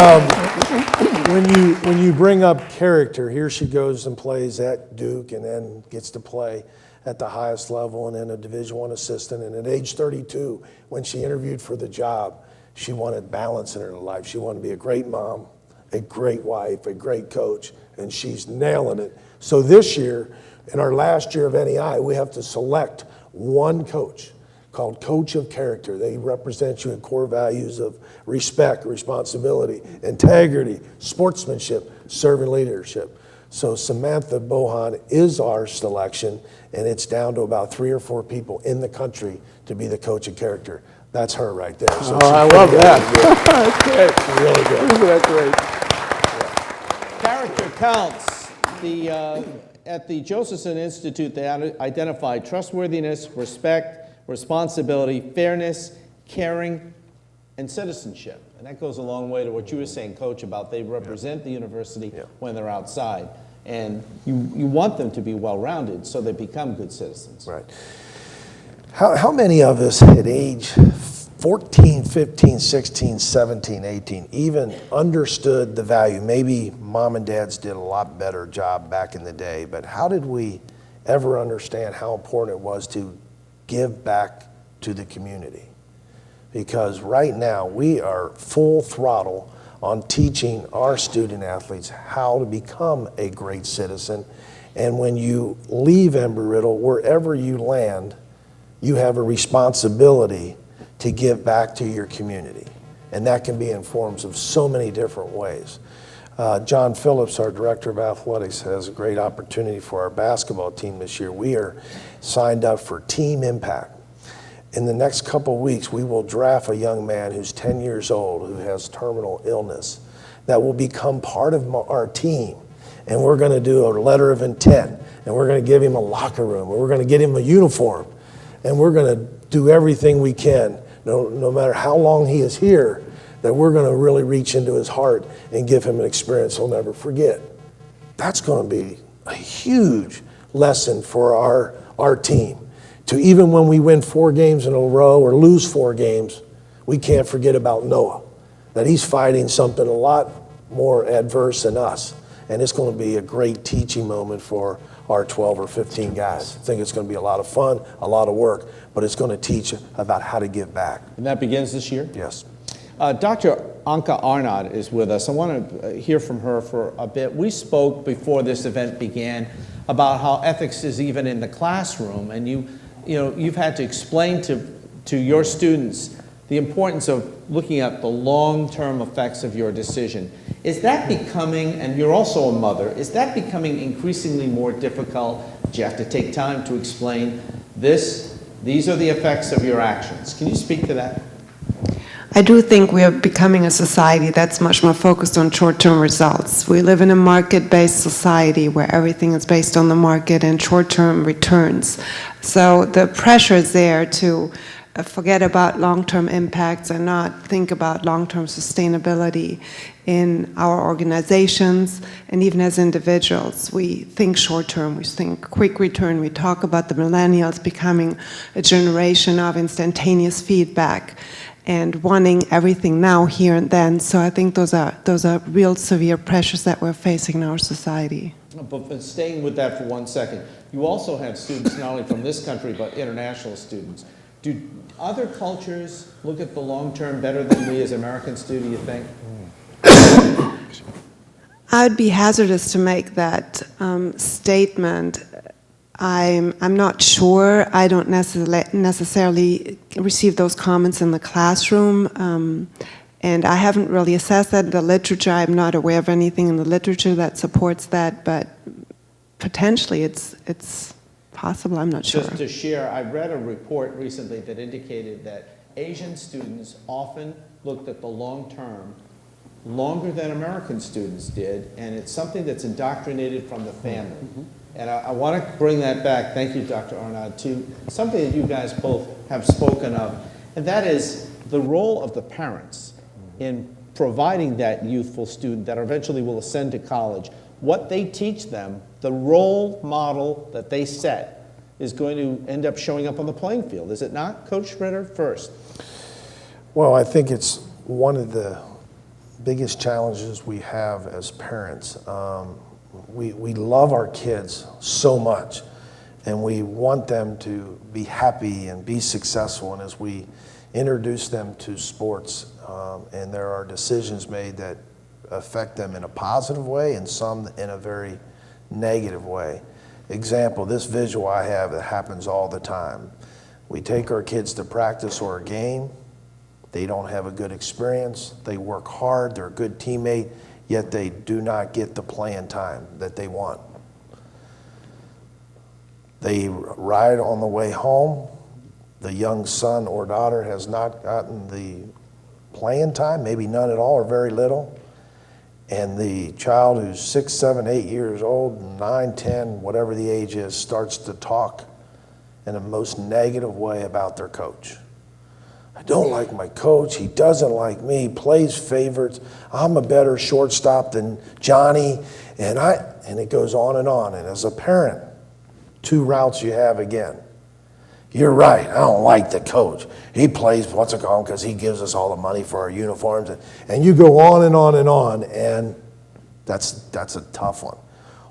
Speaker 3: when you bring up character, here she goes and plays at Duke and then gets to play at the highest level and then a Division I assistant. And at age 32, when she interviewed for the job, she wanted balance in her life. She wanted to be a great mom, a great wife, a great coach, and she's nailing it. So this year, in our last year of NEI, we have to select one coach called Coach of Character. They represent you in core values of respect, responsibility, integrity, sportsmanship, servant leadership. So Samantha Bohan is our selection, and it's down to about 3 or 4 people in the country to be the Coach of Character. That's her right there. So
Speaker 2: Oh, I love that. That's great.
Speaker 3: Really good.
Speaker 2: Isn't that great?
Speaker 1: Character counts. At the Josephson Institute, they identified trustworthiness, respect, responsibility, fairness, caring, and citizenship. And that goes a long way to what you were saying, Coach, about they represent the university when they're outside. And you want them to be well-rounded so they become good citizens.
Speaker 3: Right. How many of us at age 14, 15, 16, 17, 18 even understood the value? Maybe mom and dads did a lot better job back in the day, but how did we ever understand how important it was to give back to the community? Because right now we are full throttle on teaching our student athletes how to become a great citizen. And when you leave Embry-Riddle, wherever you land, you have a responsibility to give back to your community. And that can be in forms of so many different ways. John Phillips, our director of athletics, has a great opportunity for our basketball team this year. We are signed up for Team Impact. In the next couple of weeks, we will draft a young man who's 10 years old who has terminal illness that will become part of our team. And we're going to do a letter of intent, and we're going to give him a locker room, and we're going to get him a uniform, and we're going to do everything we can, no matter how long he is here, that we're going to really reach into his heart and give him an experience he'll never forget. That's going to be a huge lesson for our team. To even when we win 4 games in a row or lose 4 games, we can't forget about Noah, that he's fighting something a lot more adverse than us. And it's going to be a great teaching moment for our 12 or 15 guys. I think it's going to be a lot of fun, a lot of work, but it's going to teach about how to give back.
Speaker 1: And that begins this year?
Speaker 3: Yes.
Speaker 1: Dr. Anka Arnott is with us. I want to hear from her for a bit. We spoke before this event began about how ethics is even in the classroom, and you've had to explain to your students the importance of looking at the long-term effects of your decision. Is that becoming, and you're also a mother, is that becoming increasingly more difficult? Do you have to take time to explain these are the effects of your actions? Can you speak to that?
Speaker 5: I do think we are becoming a society that's much more focused on short-term results. We live in a market-based society where everything is based on the market and short-term returns. So the pressure is there to forget about long-term impacts and not think about long-term sustainability in our organizations and even as individuals. We think short-term, we think quick return. We talk about the millennials becoming a generation of instantaneous feedback and wanting everything now, here and then. So I think those are real severe pressures that we're facing in our society.
Speaker 1: But staying with that for 1 second, you also have students not only from this country but international students. Do other cultures look at the long term better than we as Americans do you think?
Speaker 5: I'd be hazardous to make that statement. I'm not sure. I don't necessarily receive those comments in the classroom, and I haven't really assessed that in the literature. I'm not aware of anything in the literature that supports that, but potentially it's possible. I'm not sure.
Speaker 1: Just to share, I read a report recently that indicated that Asian students often looked at the long term longer than American students did, and it's something that's indoctrinated from the family. And I want to bring that back, thank you, Dr. Arnaud, to something that you guys both have spoken of, and that is the role of the parents in providing that youthful student that eventually will ascend to college. What they teach them, the role model that they set, is going to end up showing up on the playing field, is it not? Coach Ritter, first.
Speaker 3: Well, I think it's one of the biggest challenges we have as parents. We love our kids so much, and we want them to be happy and be successful. And as we introduce them to sports, and there are decisions made that affect them in a positive way and some in a very negative way. Example, this visual I have that happens all the time. We take our kids to practice or a game. They don't have a good experience. They work hard. They're a good teammate, yet they do not get the playing time that they want. They ride on the way home. The young son or daughter has not gotten the playing time, maybe none at all or very little. And the child who's 6, 7, 8 years old, 9, 10, whatever the age is, starts to talk in a most negative way about their coach. I don't like my coach. He doesn't like me. Plays favorites. I'm a better shortstop than Johnny. And it goes on. And as a parent, 2 routes you have again. You're right. I don't like the coach. He plays what's it called because he gives us all the money for our uniforms. And you go on and on and on. And that's a tough one.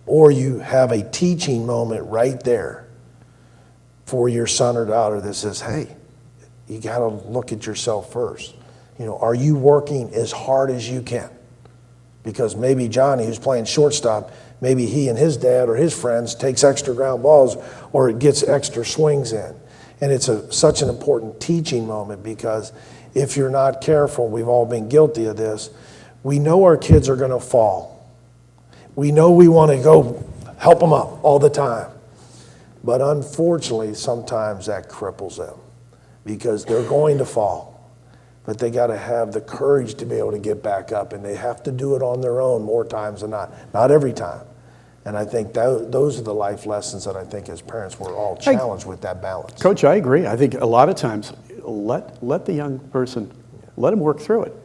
Speaker 3: Or you have a teaching moment right there for your son or daughter that says, hey, you got to look at yourself first. Are you working as hard as you can? Because maybe Johnny, who's playing shortstop, maybe he and his dad or his friends takes extra ground balls or it gets extra swings in. And it's such an important teaching moment because if you're not careful, we've all been guilty of this, we know our kids are going to fall. We know we want to go help them up all the time. But unfortunately, sometimes that cripples them, because they're going to fall. But they got to have the courage to be able to get back up, and they have to do it on their own more times than not every time. And I think those are the life lessons that I think as parents we're all challenged with that balance.
Speaker 2: Coach, I agree. I think a lot of times, let the young person, let him work through it.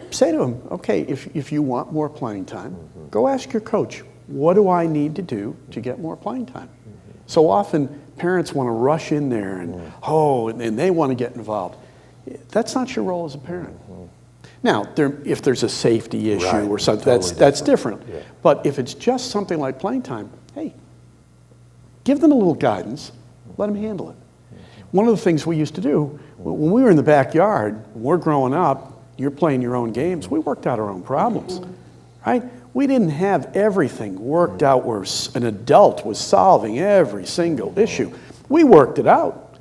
Speaker 2: Say to him, okay, if you want more playing time, go ask your coach, what do I need to do to get more playing time? So often, parents want to rush in there and they want to get involved. That's not your role as a parent. Now, if there's a safety issue or something, totally that's different. Yeah. But if it's just something like playing time, hey, give them a little guidance, let them handle it. One of the things we used to do, when we were in the backyard, we're growing up, you're playing your own games, we worked out our own problems, right? We didn't have everything worked out where an adult was solving every single issue. We worked it out.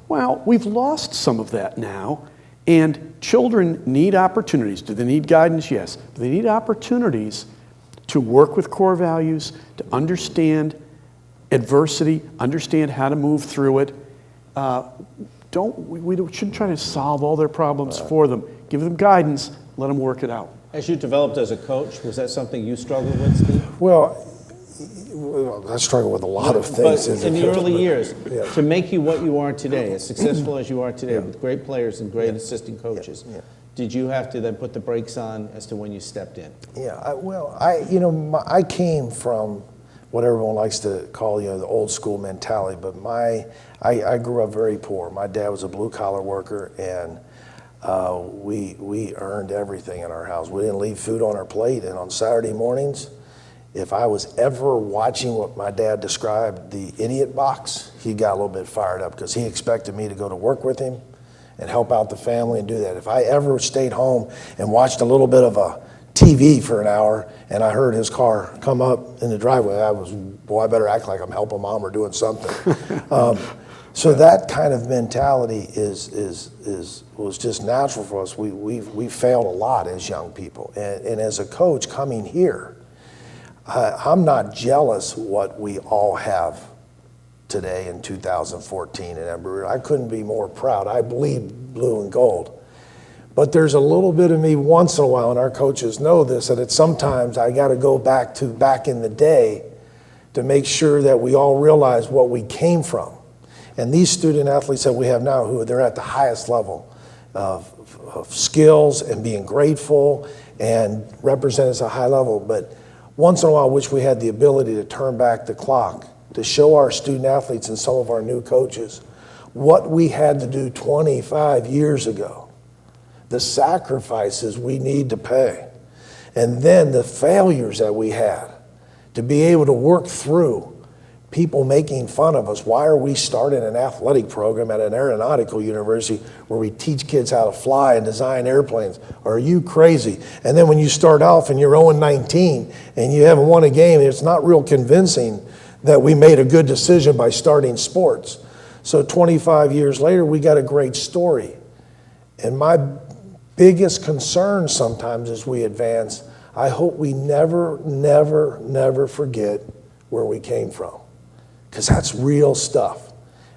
Speaker 2: Well, we've lost some of that now, and children need opportunities. Do they need guidance? Yes. Do they need opportunities to work with core values, to understand adversity, understand how to move through it? We shouldn't try to solve all their problems for them. Give them guidance, let them work it out.
Speaker 1: As you developed as a coach, was that something you struggled with, Steve?
Speaker 3: Well, I struggle with a lot of things.
Speaker 1: But in the early years, to make you what you are today, as successful as you are today, with great players and great assistant coaches, did you have to then put the brakes on as to when you stepped in?
Speaker 3: Yeah, I came from what everyone likes to call, the old school mentality, but I grew up very poor. My dad was a blue collar worker, and we earned everything in our house. We didn't leave food on our plate, and on Saturday mornings, if I was ever watching what my dad described, the idiot box, he got a little bit fired up because he expected me to go to work with him and help out the family and do that. If I ever stayed home and watched a little bit of a TV for an hour and I heard his car come up in the driveway, I better act like I'm helping mom or doing something. So that kind of mentality was just natural for us. We failed a lot as young people. And as a coach coming here, I'm not jealous what we all have today in 2014 at Embry-Riddle. I couldn't be more proud. I bleed blue and gold. But there's a little bit of me once in a while, and our coaches know this, that sometimes I got to go back in the day to make sure that we all realize what we came from. And these student athletes that we have now, they're at the highest level of skills and being grateful and represent us at a high level. But once in a while, I wish we had the ability to turn back the clock, to show our student athletes and some of our new coaches what we had to do 25 years ago, the sacrifices we need to pay, and then the failures that we had to be able to work through people making fun of us. Why are we starting an athletic program at an aeronautical university where we teach kids how to fly and design airplanes? Are you crazy? And then when you start off and you're 0-19 and you haven't won a game, it's not real convincing that we made a good decision by starting sports. So 25 years later, we got a great story. And my biggest concern sometimes as we advance, I hope we never, never, never forget where we came from. Because that's real stuff.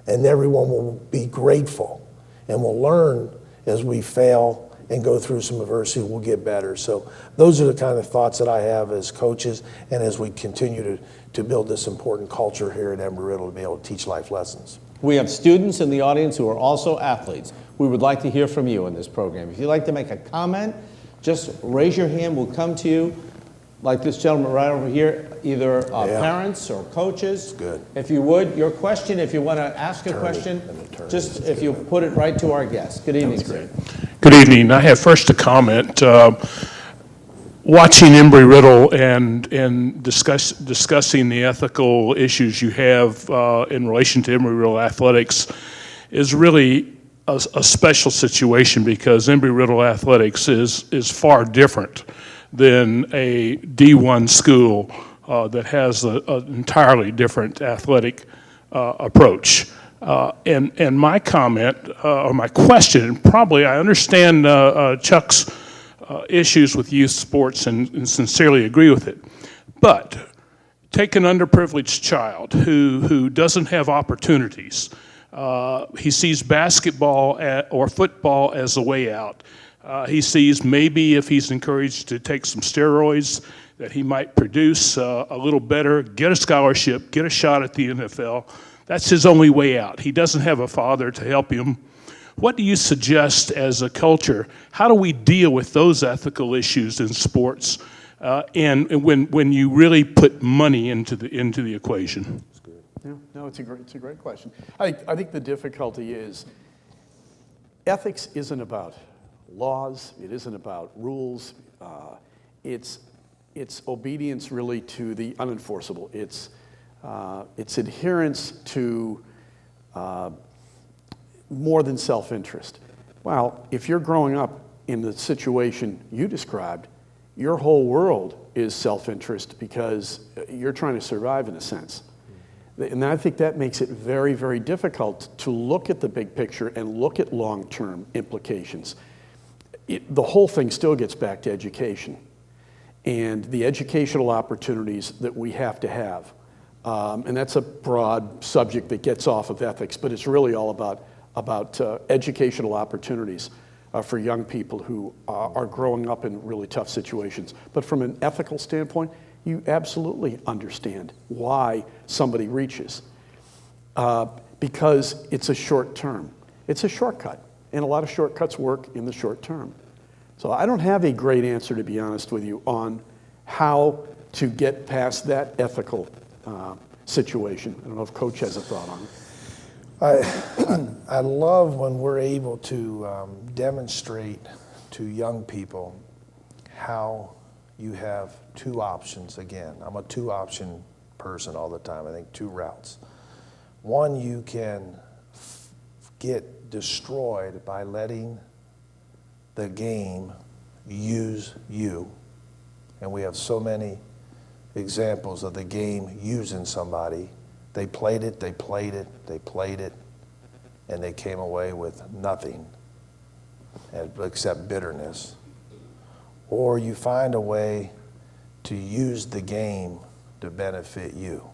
Speaker 3: And everyone will be grateful and will learn as we fail and go through some adversity, we'll get better. So those are the kind of thoughts that I have as coaches and as we continue to build this important culture here at Embry-Riddle to be able to teach life lessons.
Speaker 1: We have students in the audience who are also athletes. We would like to hear from you in this program. If you'd like to make a comment, just raise your hand. We'll come to you, like this gentleman right over here, either parents or coaches.
Speaker 3: Good.
Speaker 1: If you would, your question, if you want to ask a question, just if you put it right to our guest. Good evening, sir.
Speaker 6: Good evening. I have first a comment. Watching Embry-Riddle and discussing the ethical issues you have in relation to Embry-Riddle athletics is really a special situation because Embry-Riddle athletics is far different than a D1 school that has an entirely different athletic approach. And my comment, or my question, probably I understand Chuck's issues with youth sports and sincerely agree with it. But take an underprivileged child who doesn't have opportunities. He sees basketball or football as a way out. He sees maybe if he's encouraged to take some steroids that he might produce a little better, get a scholarship, get a shot at the NFL. That's his only way out. He doesn't have a father to help him. What do you suggest as a culture? How do we deal with those ethical issues in sports and when you really put money into the equation?
Speaker 2: Yeah, no, it's a great question. I think the difficulty is ethics isn't about laws. It isn't about rules. It's obedience really to the unenforceable. It's adherence to more than self-interest. Well, if you're growing up in the situation you described, your whole world is self-interest because you're trying to survive in a sense. And I think that makes it very, very difficult to look at the big picture and look at long-term implications. The whole thing still gets back to education and the educational opportunities that we have to have. And that's a broad subject that gets off of ethics, but it's really all about educational opportunities for young people who are growing up in really tough situations. But from an ethical standpoint, you absolutely understand why somebody reaches. Because it's a short term. It's a shortcut. And a lot of shortcuts work in the short term. So I don't have a great answer, to be honest with you, on how to get past that ethical situation. I don't know if Coach has a thought on it.
Speaker 3: I love when we're able to demonstrate to young people how you have two options again. I'm a two-option person all the time. I think two routes. One, you can get destroyed by letting the game use you. And we have so many examples of the game using somebody. They played it, they played it, they played it, and they came away with nothing except bitterness. Or you find a way to use the game to benefit you.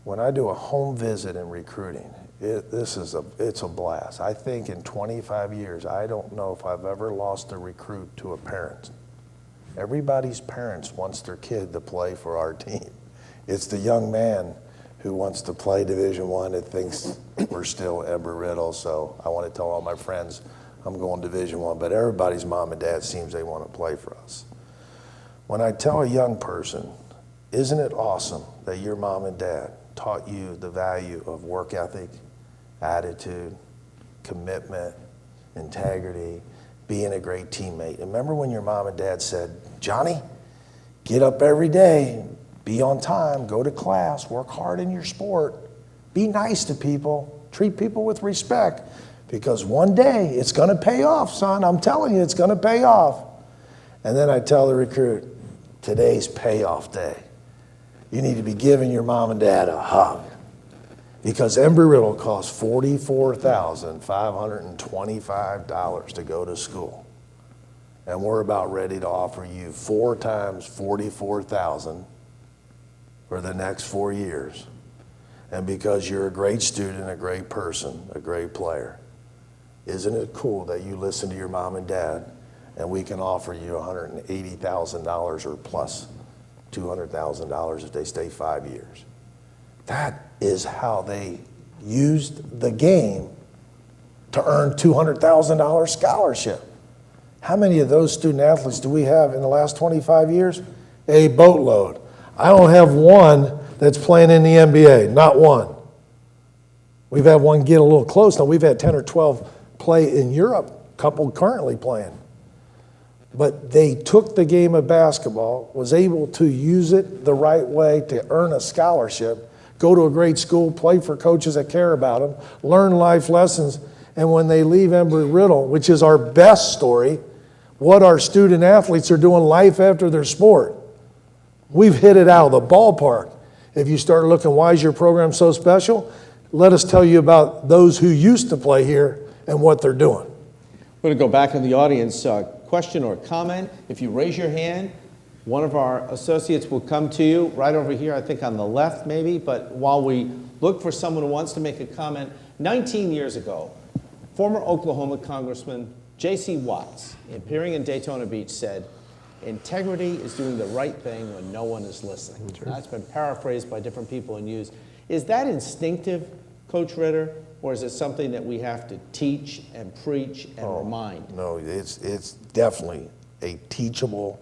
Speaker 3: When I do a home visit in recruiting, it's a blast. I think in 25 years, I don't know if I've ever lost a recruit to a parent. Everybody's parents wants their kid to play for our team. It's the young man who wants to play Division I that thinks we're still Embry-Riddle, so I want to tell all my friends I'm going Division I, but everybody's mom and dad seems they want to play for us. When I tell a young person, isn't it awesome that your mom and dad taught you the value of work ethic, attitude, commitment, integrity, being a great teammate? And remember when your mom and dad said, Johnny, get up every day, be on time, go to class, work hard in your sport, be nice to people, treat people with respect, because one day it's going to pay off, son. I'm telling you, it's going to pay off. And then I tell the recruit, today's payoff day. You need to be giving your mom and dad a hug, because Embry-Riddle costs $44,525 to go to school. And we're about ready to offer you 4 times $44,000 for the next 4 years. And because you're a great student, a great person, a great player, isn't it cool that you listen to your mom and dad, and we can offer you $180,000 or plus $200,000 if they stay 5 years? That is how they used the game to earn $200,000 scholarship. How many of those student athletes do we have in the last 25 years? A boatload. I don't have one that's playing in the NBA, not one. We've had one get a little close. Now, we've had 10 or 12 play in Europe, a couple currently playing. But they took the game of basketball, was able to use it the right way to earn a scholarship, go to a great school, play for coaches that care about them, learn life lessons, and when they leave Embry-Riddle, which is our best story, what our student athletes are doing life after their sport. We've hit it out of the ballpark. If you start looking, why is your program so special? Let us tell you about those who used to play here and what they're doing.
Speaker 1: We're going to go back in the audience. Question or comment. If you raise your hand, one of our associates will come to you right over here, I think on the left maybe. But while we look for someone who wants to make a comment, 19 years ago, former Oklahoma Congressman J.C. Watts, appearing in Daytona Beach, said, integrity is doing the right thing when no one is listening. Sure. That's been paraphrased by different people and used. Is that instinctive, Coach Ritter, or is it something that we have to teach and preach and remind?
Speaker 3: No, it's definitely a teachable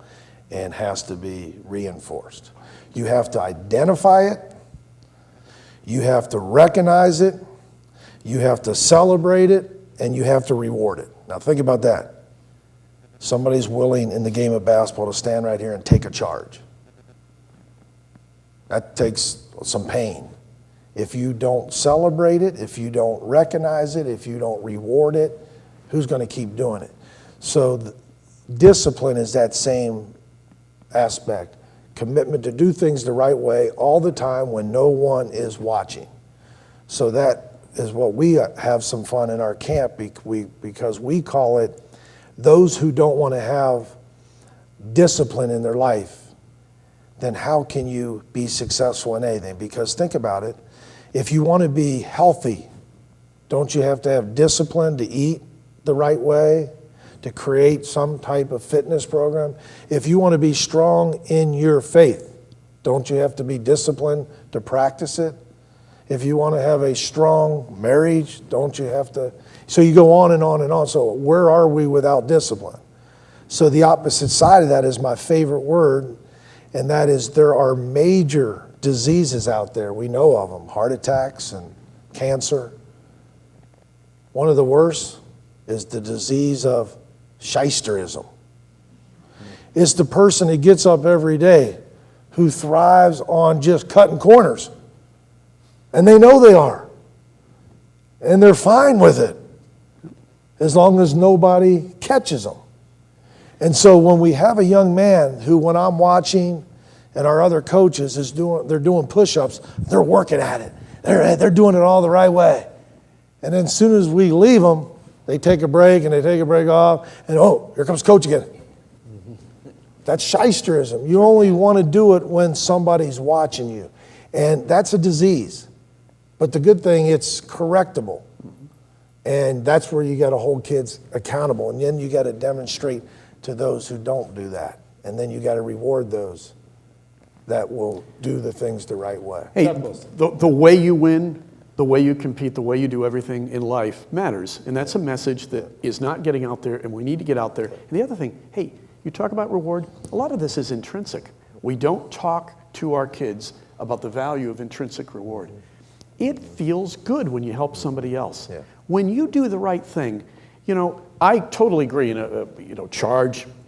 Speaker 3: and has to be reinforced. You have to identify it, you have to recognize it, you have to celebrate it, and you have to reward it. Now think about that. Somebody's willing in the game of basketball to stand right here and take a charge. That takes some pain. If you don't celebrate it, if you don't recognize it, if you don't reward it, who's going to keep doing it? So discipline is that same aspect. Commitment to do things the right way all the time when no one is watching. So that is what we have some fun in our camp because we call it those who don't want to have discipline in their life. Then how can you be successful in anything? Because think about it. If you want to be healthy, don't you have to have discipline to eat the right way, to create some type of fitness program? If you want to be strong in your faith, don't you have to be disciplined to practice it? If you want to have a strong marriage, don't you have to? So you go on and on and on. So where are we without discipline? So the opposite side of that is my favorite word, and that is there are major diseases out there. We know of them, heart attacks and cancer. One of the worst is the disease of shysterism. It's the person that gets up every day who thrives on just cutting corners. And they know they are. And they're fine with it as long as nobody catches them. And so when we have a young man who, when I'm watching and our other coaches they're doing push-ups, they're working at it. They're doing it all the right way. And then as soon as we leave them, they take a break and they take a break off, and oh, here comes coach again. That's shysterism. You only want to do it when somebody's watching you. And that's a disease. But the good thing, it's correctable. And that's where you got to hold kids accountable. And then you got to demonstrate to those who don't do that. And then you got to reward those that will do the things the right way.
Speaker 2: Hey, the way you win, the way you compete, the way you do everything in life matters. And that's a message that is not getting out there, and we need to get out there. And the other thing, hey, you talk about reward, a lot of this is intrinsic. We don't talk to our kids about the value of intrinsic reward. It feels good when you help somebody else.
Speaker 3: Yeah.
Speaker 2: When you do the right thing, I totally agree in a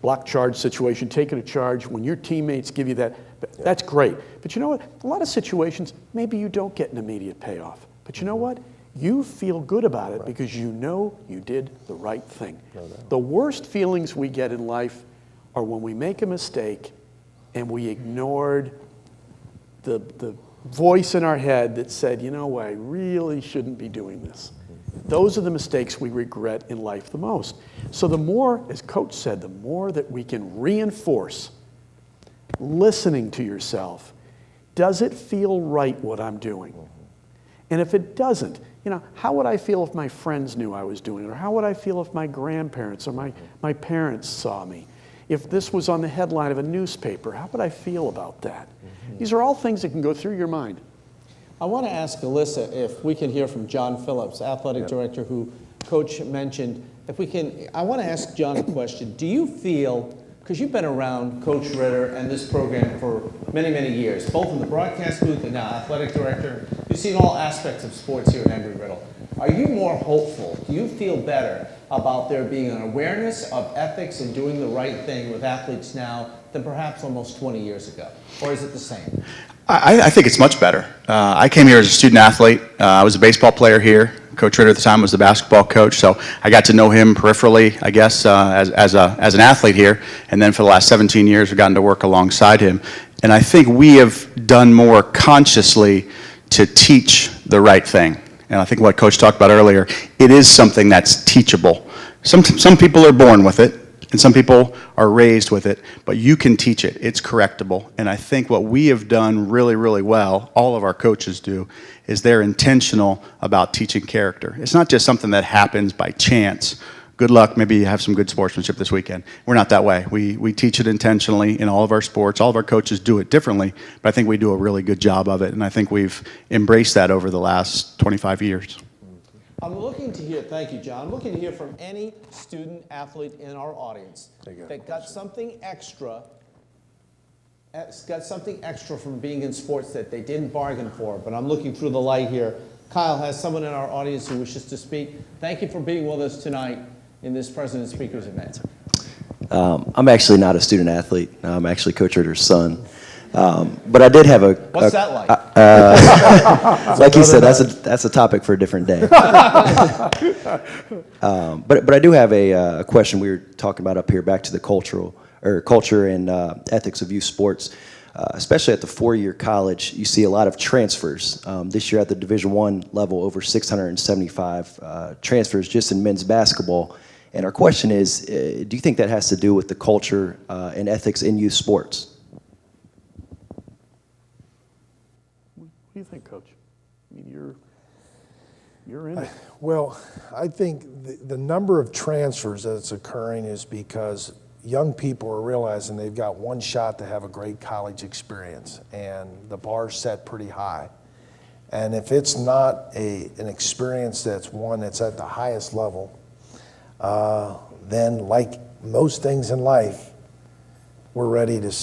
Speaker 2: block charge situation, taking a charge, when your teammates give you that, that's great. But you know what? A lot of situations, maybe you don't get an immediate payoff. But you know what? You feel good about it because you know you did the right thing. The worst feelings we get in life are when we make a mistake and we ignored the voice in our head that said, I really shouldn't be doing this. Those are the mistakes we regret in life the most. So the more, as Coach said, the more that we can reinforce listening to yourself, does it feel right what I'm doing? And if it doesn't, how would I feel if my friends knew I was doing it? Or how would I feel if my grandparents or my parents saw me? If this was on the headline of a newspaper, how would I feel about that? These are all things that can go through your mind.
Speaker 1: I want to ask Alyssa if we can hear from John Phillips, athletic director, who Coach mentioned. I want to ask John a question. Do you feel, because you've been around Coach Ritter and this program for many, many years, both in the broadcast booth and now athletic director, you've seen all aspects of sports here at Embry-Riddle. Are you more hopeful? Do you feel better about there being an awareness of ethics and doing the right thing with athletes now than perhaps almost 20 years ago? Or is it the same?
Speaker 7: I think it's much better. I came here as a student athlete. I was a baseball player here. Coach Ritter at the time was the basketball coach, so I got to know him peripherally, I guess, as an athlete here. And then for the last 17 years, I've gotten to work alongside him. And I think we have done more consciously to teach the right thing. And I think what Coach talked about earlier, it is something that's teachable. Some people are born with it, and some people are raised with it, but you can teach it. It's correctable. And I think what we have done really, really well, all of our coaches do, is they're intentional about teaching character. It's not just something that happens by chance. Good luck, maybe you have some good sportsmanship this weekend. We're not that way. We teach it intentionally in all of our sports. All of our coaches do it differently, but I think we do a really good job of it, and I think we've embraced that over the last 25 years.
Speaker 1: I'm looking to hear, thank you, John. I'm looking to hear from any student athlete in our audience that got something extra from being in sports that they didn't bargain for. But I'm looking through the light here. Kyle has someone in our audience who wishes to speak. Thank you for being with us tonight in this President Speakers event.
Speaker 8: I'm actually not a student athlete. I'm actually Coach Ritter's son. But I did have a...
Speaker 1: What's that like?
Speaker 8: Like you said, that's a topic for a different day. But I do have a question we were talking about up here, back to the culture and ethics of youth sports. Especially at the four-year college, you see a lot of transfers. This year at the Division I level, over 675 transfers just in men's basketball. And our question is, do you think that has to do with the culture and ethics in youth sports?
Speaker 2: What do you think, Coach? I mean, you're in it.
Speaker 3: Well, I think the number of transfers that's occurring is because young people are realizing they've got one shot to have a great college experience, and the bar's set pretty high. And if it's not an experience that's one that's at the highest level, then like most things in life, we're ready to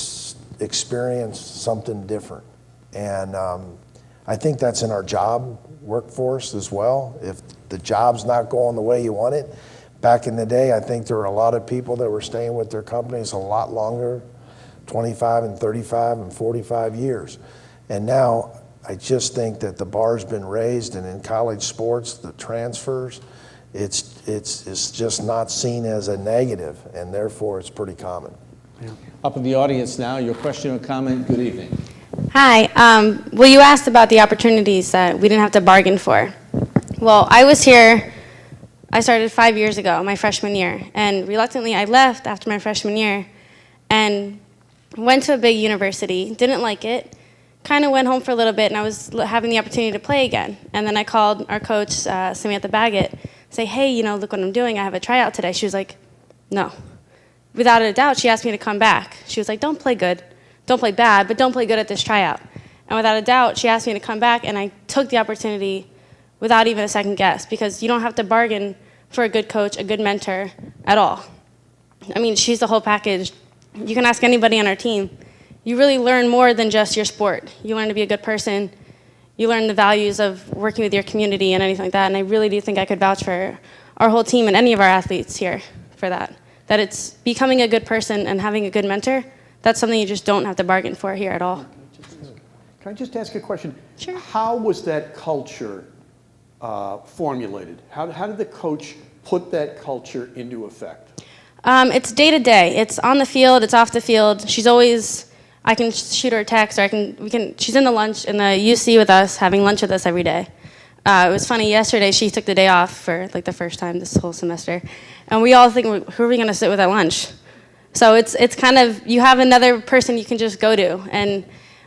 Speaker 3: experience something different. And I think that's in our job workforce as well. If the job's not going the way you want it, Back in the day, I think there were a lot of people that were staying with their companies a lot longer, 25 and 35 and 45 years. And now I just think that the bar's been raised, and in college sports, the transfers, it's just not seen as a negative, and therefore it's pretty common.
Speaker 1: Up in the audience now, your question or comment, good evening.
Speaker 9: Hi. Well, you asked about the opportunities that we didn't have to bargain for. Well, I was here, I started 5 years ago, my freshman year, and reluctantly I left after my freshman year and went to a big university, didn't like it, kind of went home for a little bit, and I was having the opportunity to play again. And then I called our coach, Samantha Baggett, say, hey, you know, look what I'm doing. I have a tryout today. She was like, no. Without a doubt, she asked me to come back. She was like, don't play good. Don't play bad, but don't play good at this tryout. And without a doubt, she asked me to come back, and I took the opportunity without even a second guess, because you don't have to bargain for a good coach, a good mentor at all. I mean, she's the whole package. You can ask anybody on our team. You really learn more than just your sport. You learn to be a good person. You learn the values of working with your community and anything like that, and I really do think I could vouch for our whole team and any of our athletes here for that. That it's becoming a good person and having a good mentor, that's something you just don't have to bargain for here at all.
Speaker 2: Can I just ask a question?
Speaker 9: Sure.
Speaker 2: How was that culture formulated? How did the coach put that culture into effect?
Speaker 9: It's day to day. It's on the field, it's off the field. She's always, I can shoot her a text, or she's in the UC with us, having lunch with us every day. It was funny, yesterday she took the day off for like the first time this whole semester, and we all think, who are we gonna sit with at lunch? So it's kind of, you have another person you can just go to, and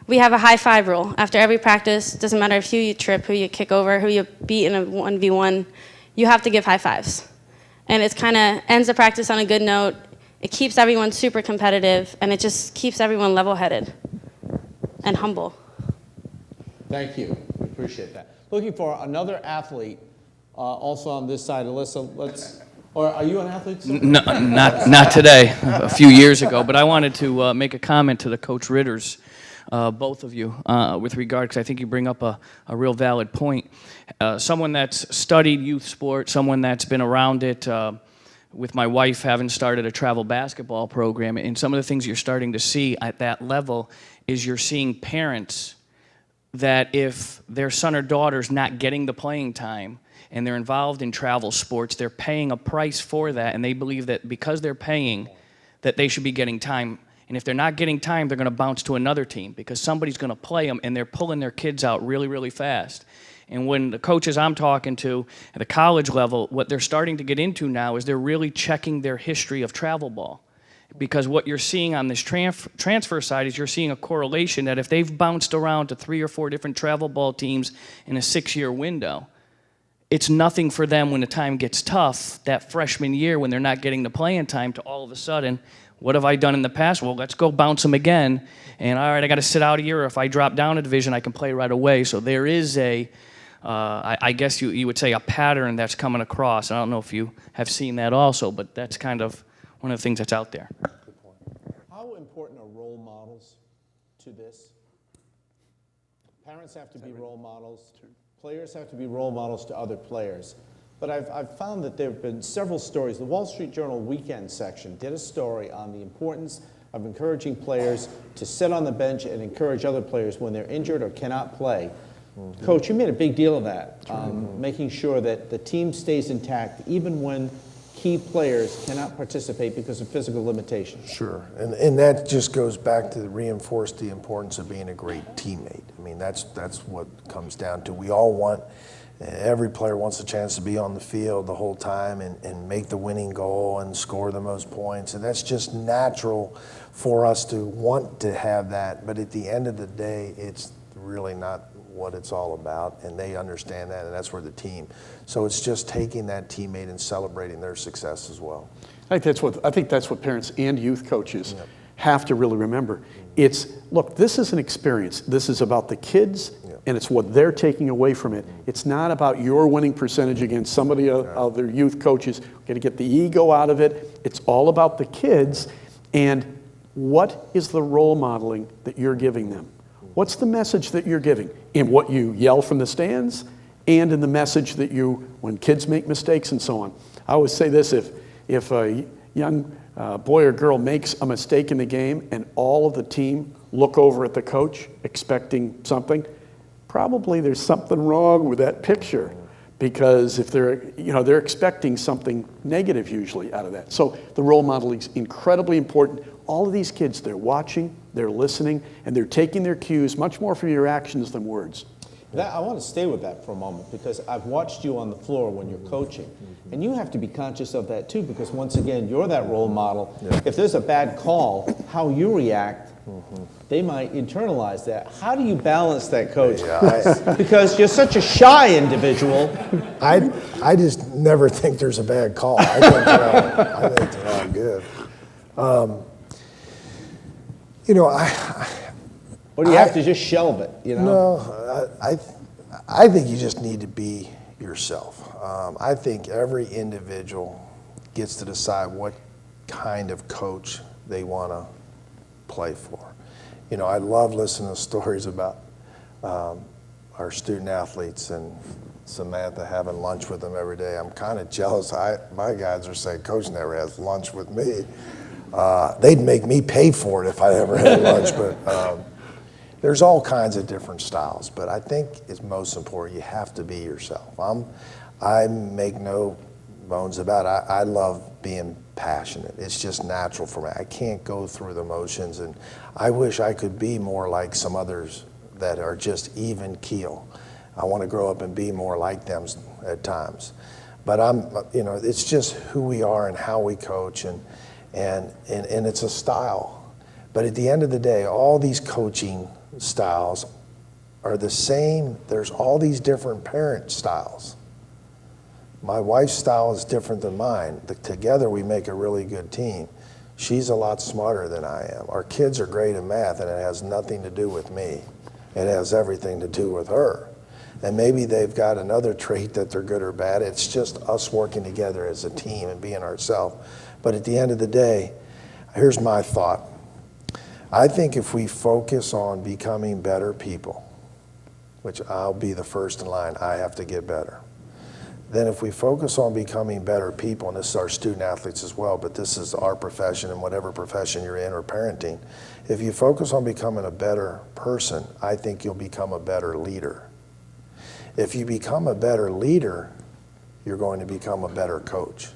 Speaker 9: we have a high five rule. After every practice, doesn't matter who you trip, who you kick over, who you beat in a 1v1, you have to give high fives. And it's kind of ends the practice on a good note. It keeps everyone super competitive, and it just keeps everyone level-headed and humble.
Speaker 1: Thank you. We appreciate that. Looking for another athlete, also on this side. Alyssa, or are you an athlete?
Speaker 10: No, not today. A few years ago, but I wanted to make a comment to the Coach Ritters, both of you, with regard, because I think you bring up a real valid point. Someone that's studied youth sport, someone that's been around it. With my wife having started a travel basketball program, and some of the things you're starting to see at that level is you're seeing parents that if their son or daughter's not getting the playing time and they're involved in travel sports, they're paying a price for that, and they believe that because they're paying, that they should be getting time. And if they're not getting time, they're going to bounce to another team because somebody's going to play them, and they're pulling their kids out really, really fast. And when the coaches I'm talking to at the college level, what they're starting to get into now is they're really checking their history of travel ball. Because what you're seeing on this transfer side is you're seeing a correlation that if they've bounced around to 3 or 4 different travel ball teams in a 6-year window, it's nothing for them when the time gets tough, that freshman year when they're not getting the playing time, to all of a sudden, what have I done in the past? Well, let's go bounce them again. And all right, I got to sit out a year, or if I drop down a division, I can play right away. So there is I guess you would say a pattern that's coming across. I don't know if you have seen that also, but that's kind of one of the things that's out there.
Speaker 1: How important are role models to this? Parents have to be role models. Players have to be role models to other players. But I've found that there have been several stories. The Wall Street Journal weekend section did a story on the importance of encouraging players to sit on the bench and encourage other players when they're injured or cannot play. Mm-hmm. Coach, you made a big deal of that, making sure that the team stays intact even when key players cannot participate because of physical limitations.
Speaker 3: Sure, and that just goes back to reinforce the importance of being a great teammate. I mean, that's what comes down to. We all want, every player wants a chance to be on the field the whole time and make the winning goal and score the most points, and that's just natural for us to want to have that, but at the end of the day, it's really not what it's all about, and they understand that, and that's where the team. So it's just taking that teammate and celebrating their success as well.
Speaker 2: I think that's what parents and youth coaches have to really remember. It's, look, this is an experience. This is about the kids, and it's what they're taking away from it. It's not about your winning percentage against somebody other youth coaches. We're going to get the ego out of it. It's all about the kids, and what is the role modeling that you're giving them? What's the message that you're giving? In what you yell from the stands and in the message that when kids make mistakes and so on. I always say this, if a young boy or girl makes a mistake in the game and all of the team look over at the coach expecting something, probably there's something wrong with that picture, because if they're expecting something negative usually out of that. So the role modeling is incredibly important. All of these kids, they're watching, they're listening, and they're taking their cues much more from your actions than words.
Speaker 1: I want to stay with that for a moment, because I've watched you on the floor when you're coaching, and you have to be conscious of that too, because once again, you're that role model. Yeah. If there's a bad call, how you react, they might internalize that. How do you balance that, Coach? Yeah, because you're such a shy individual.
Speaker 3: I just never think there's a bad call. I think they're all good.
Speaker 1: Or do you have to just shelve it,
Speaker 3: No, I think you just need to be yourself. I think every individual gets to decide what kind of coach they want to play for. I love listening to stories about our student athletes and Samantha having lunch with them every day. I'm kind of jealous. My guys are saying, Coach never has lunch with me. They'd make me pay for it if I ever had lunch, but there's all kinds of different styles, but I think it's most important, you have to be yourself. I make no bones about it. I love being passionate. It's just natural for me. I can't go through the motions, and I wish I could be more like some others that are just even keel. I want to grow up and be more like them at times. But it's just who we are and how we coach, and it's a style. But at the end of the day, all these coaching styles are the same. There's all these different parent styles. My wife's style is different than mine. Together we make a really good team. She's a lot smarter than I am. Our kids are great in math, and it has nothing to do with me. It has everything to do with her. And maybe they've got another trait that they're good or bad. It's just us working together as a team and being ourselves. But at the end of the day, here's my thought. I think if we focus on becoming better people, which I'll be the first in line, I have to get better. Then if we focus on becoming better people, and this is our student athletes as well, but this is our profession and whatever profession you're in or parenting, if you focus on becoming a better person, I think you'll become a better leader. If you become a better leader, you're going to become a better coach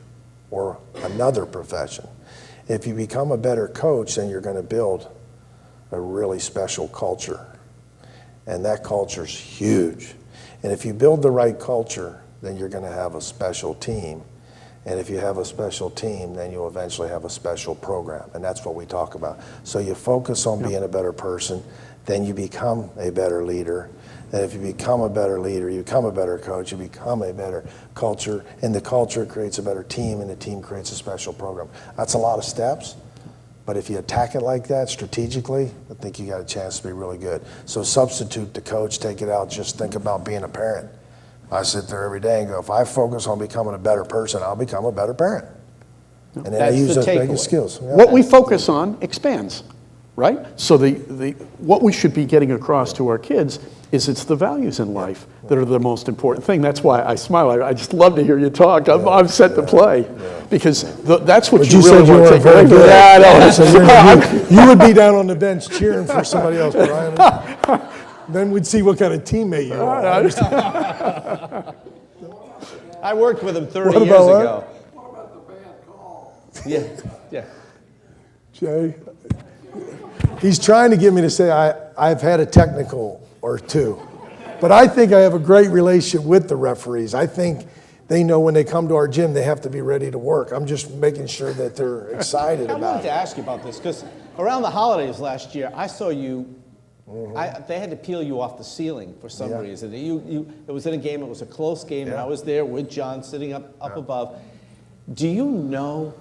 Speaker 3: or another profession. If you become a better coach, then you're going to build a really special culture. And that culture's huge. And if you build the right culture, then you're going to have a special team. And if you have a special team, then you'll eventually have a special program. And that's what we talk about. So you focus on being a better person, then you become a better leader. And if you become a better leader, you become a better coach, you become a better culture, and the culture creates a better team, and the team creates a special program. That's a lot of steps, but if you attack it like that strategically, I think you got a chance to be really good. So substitute the coach, take it out, just think about being a parent. I sit there every day and go, if I focus on becoming a better person, I'll become a better parent. And then I use those biggest skills. Yeah.
Speaker 2: What we focus on expands, right? So what we should be getting across to our kids is it's the values in life that are the most important thing. That's why I smile. I just love to hear you talk. I'm set to play because that's what you really want to take away from that.
Speaker 3: You would be down on the bench cheering for somebody else, Brian. Then we'd see what kind of teammate you are.
Speaker 1: I worked with him 30 years ago.
Speaker 3: What about the bad call?
Speaker 1: Yeah.
Speaker 3: Jay, he's trying to get me to say I've had a technical or two. But I think I have a great relationship with the referees. I think they know when they come to our gym, they have to be ready to work. I'm just making sure that they're excited about it.
Speaker 1: I wanted to ask you about this because around the holidays last year, I saw you, they had to peel you off the ceiling for some reason. It was in a game, it was a close game, and I was there with John sitting up above. Do you know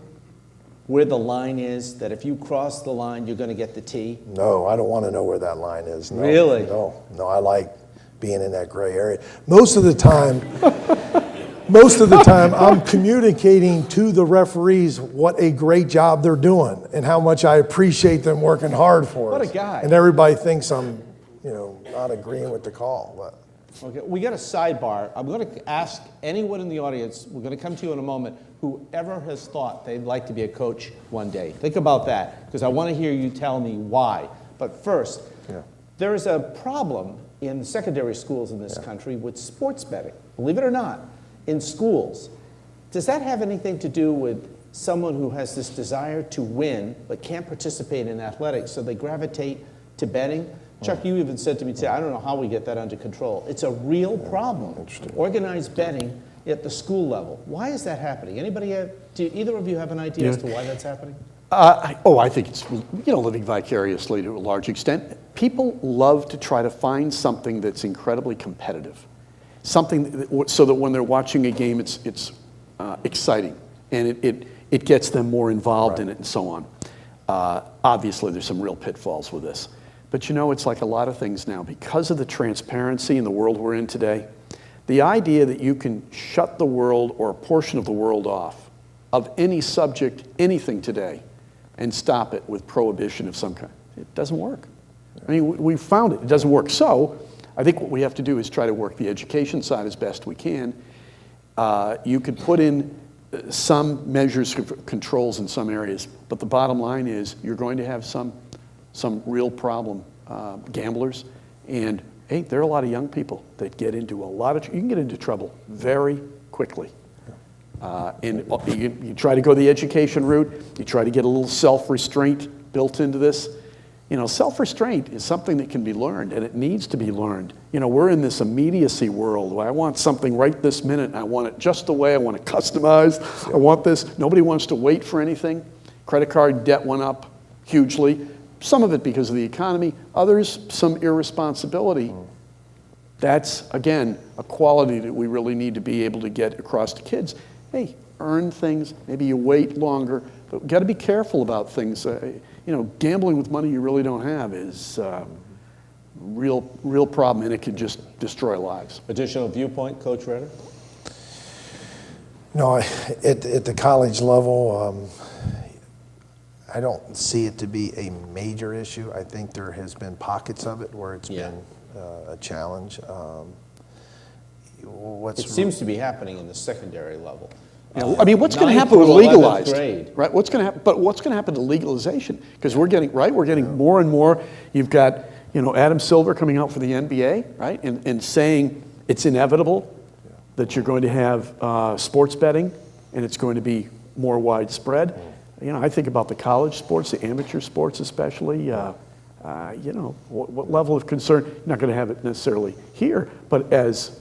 Speaker 1: where the line is, that if you cross the line, you're going to get the tee?
Speaker 3: No, I don't want to know where that line is. No,
Speaker 1: really?
Speaker 3: No, I like being in that gray area. Most of the time, I'm communicating to the referees what a great job they're doing and how much I appreciate them working hard for us.
Speaker 1: What a guy.
Speaker 3: And everybody thinks I'm, not agreeing with the call. But
Speaker 1: Okay, we got a sidebar. I'm going to ask anyone in the audience, we're going to come to you in a moment, whoever has thought they'd like to be a coach one day. Think about that, because I want to hear you tell me why. But first, there is a problem in secondary schools in this country with sports betting. Believe it or not, in schools. Does that have anything to do with someone who has this desire to win but can't participate in athletics, so they gravitate to betting? Chuck, you even said to me today, I don't know how we get that under control. It's a real problem. Organized betting at the school level. Why is that happening? Do either of you have an idea as to why that's happening?
Speaker 2: I think it's, living vicariously to a large extent. People love to try to find something that's incredibly competitive. Something so that when they're watching a game, it's exciting, and it gets them more involved in it and so on. Obviously, there's some real pitfalls with this. But it's like a lot of things now, because of the transparency in the world we're in today, the idea that you can shut the world or a portion of the world off of any subject, anything today, and stop it with prohibition of some kind, it doesn't work. I mean, we've found it doesn't work. So I think what we have to do is try to work the education side as best we can. You could put in some measures of controls in some areas, but the bottom line is you're going to have some real problem gamblers, and hey, there are a lot of young people that get into you can get into trouble very quickly. And you try to go the education route, you try to get a little self-restraint built into this. Self-restraint is something that can be learned, and it needs to be learned. We're in this immediacy world where I want something right this minute, I want it just the way, I want it customized, I want this. Nobody wants to wait for anything. Credit card debt went up hugely. Some of it because of the economy, others some irresponsibility. That's, again, a quality that we really need to be able to get across to kids. Hey, earn things, maybe you wait longer, but we've got to be careful about things. Gambling with money you really don't have is a real problem, and it can just destroy lives.
Speaker 1: Additional viewpoint, Coach Ritter?
Speaker 3: No, at the college level, I don't see it to be a major issue. I think there has been pockets of it where it's been a challenge.
Speaker 1: It seems to be happening in the secondary level.
Speaker 2: What's going to happen with legalized? Right? What's going to happen? But what's going to happen to legalization? Because we're getting more and more. You've got Adam Silver coming out for the NBA, right, and saying it's inevitable that you're going to have sports betting, and it's going to be more widespread. I think about the college sports, the amateur sports especially. What level of concern? You're not going to have it necessarily here, but as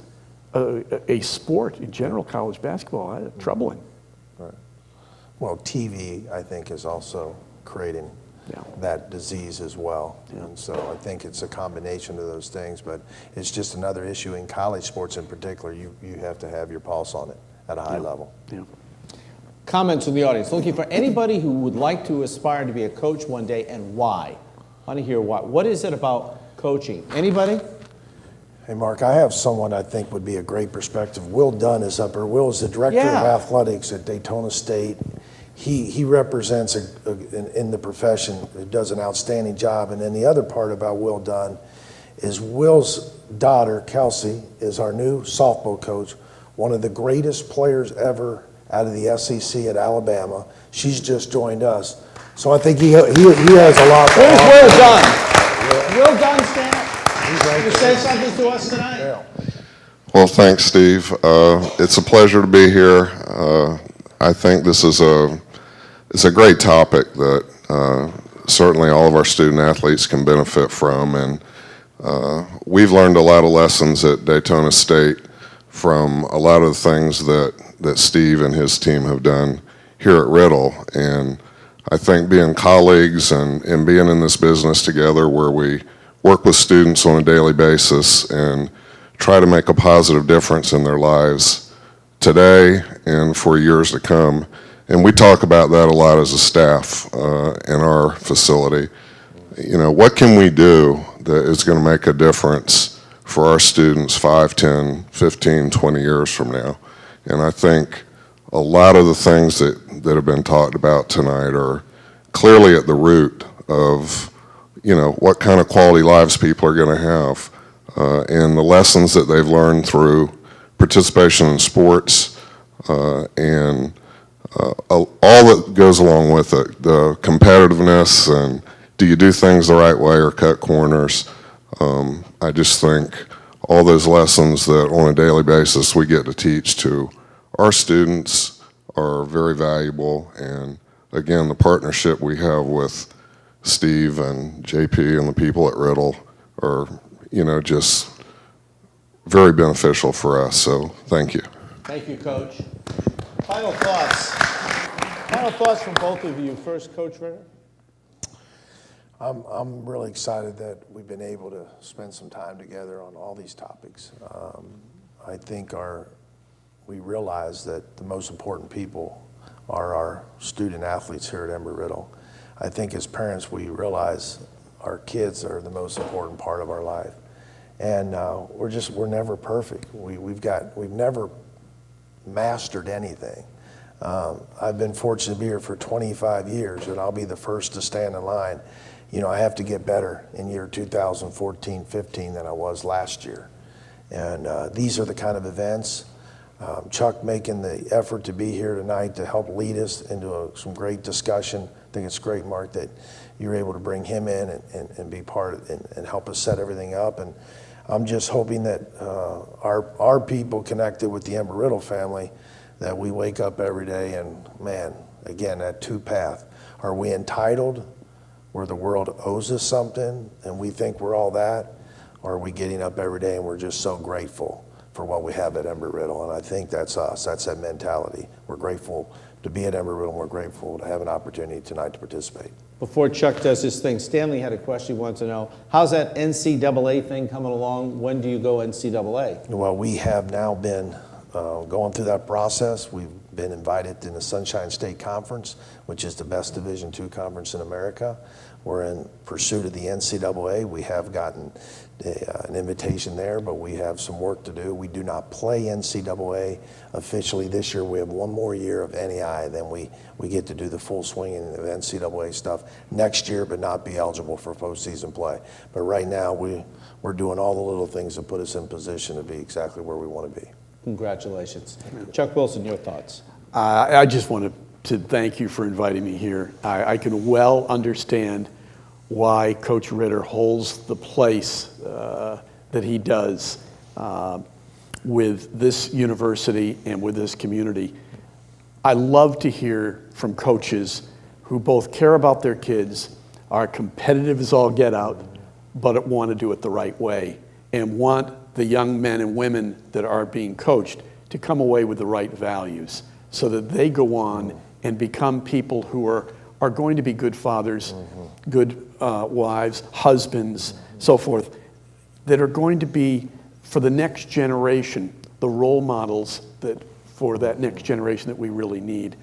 Speaker 2: a sport in general, college basketball, troubling.
Speaker 3: Right. Well, TV, I think, is also creating that disease as well. And so I think it's a combination of those things, but it's just another issue in college sports in particular. You have to have your pulse on it at a high level.
Speaker 2: Yeah.
Speaker 1: Comments from the audience. Looking for anybody who would like to aspire to be a coach one day, and why? I want to hear why. What is it about coaching? Anybody?
Speaker 3: Hey, Mark, I have someone I think would be a great perspective. Will Dunn is up here. Will is the director of athletics at Daytona State. He represents in the profession, does an outstanding job. And then the other part about Will Dunn is Will's daughter, Kelsey, is our new softball coach, one of the greatest players ever out of the SEC at Alabama. She's just joined us. So I think he has a lot to offer.
Speaker 1: Where's Will Dunn? Will Dunn, stand up. Can you say something to us tonight?
Speaker 3: Yeah.
Speaker 11: Well, thanks, Steve. It's a pleasure to be here. I think this is it's a great topic that certainly all of our student athletes can benefit from, and we've learned a lot of lessons at Daytona State from a lot of the things that Steve and his team have done here at Riddle. And I think being colleagues and being in this business together where we work with students on a daily basis and try to make a positive difference in their lives today and for years to come. And we talk about that a lot as a staff in our facility. What can we do that is going to make a difference for our students 5, 10, 15, 20 years from now? And I think a lot of the things that have been talked about tonight are clearly at the root of what kind of quality lives people are going to have and the lessons that they've learned through participation in sports and all that goes along with it, the competitiveness and do you do things the right way or cut corners. I just think all those lessons that on a daily basis we get to teach to our students are very valuable. And again, the partnership we have with Steve and JP and the people at Riddle are, just very beneficial for us. So thank you.
Speaker 1: Thank you, Coach. Final thoughts. Final thoughts from both of you. First, Coach Ritter.
Speaker 3: I'm really excited that we've been able to spend some time together on all these topics. I think we realize that the most important people are our student athletes here at Embry-Riddle. I think as parents we realize our kids are the most important part of our life. And we're never perfect. We've never mastered anything. I've been fortunate to be here for 25 years, and I'll be the first to stand in line. I have to get better in year 2014-15 than I was last year. And these are the kind of events. Chuck making the effort to be here tonight to help lead us into some great discussion. I think it's great, Mark, that you're able to bring him in and be part of and help us set everything up. And I'm just hoping that our people connected with the Embry-Riddle family, that we wake up every day and, man, again, that two-path. Are we entitled where the world owes us something and we think we're all that? Or are we getting up every day and we're just so grateful for what we have at Embry-Riddle? And I think that's us. That's that mentality. We're grateful to be at Embry-Riddle, and we're grateful to have an opportunity tonight to participate.
Speaker 1: Before Chuck does his thing, Stanley had a question he wanted to know. How's that NCAA thing coming along? When do you go NCAA?
Speaker 3: Well, we have now been going through that process. We've been invited in the Sunshine State Conference, which is the best Division II conference in America. We're in pursuit of the NCAA. We have gotten an invitation there, but we have some work to do. We do not play NCAA officially this year. We have one more year of NEI, then we get to do the full swinging of NCAA stuff next year, but not be eligible for postseason play. But right now, we're doing all the little things that put us in position to be exactly where we want to be.
Speaker 1: Congratulations. Chuck Wilson, your thoughts.
Speaker 2: I just want to thank you for inviting me here. I can well understand why Coach Ritter holds the place that he does with this university and with this community. I love to hear from coaches who both care about their kids, are competitive as all get out, but want to do it the right way and want the young men and women that are being coached to come away with the right values so that they go on and become people who are going to be good fathers, good wives, husbands, so forth, that are going to be, for the next generation, the role models for that next generation that we really need.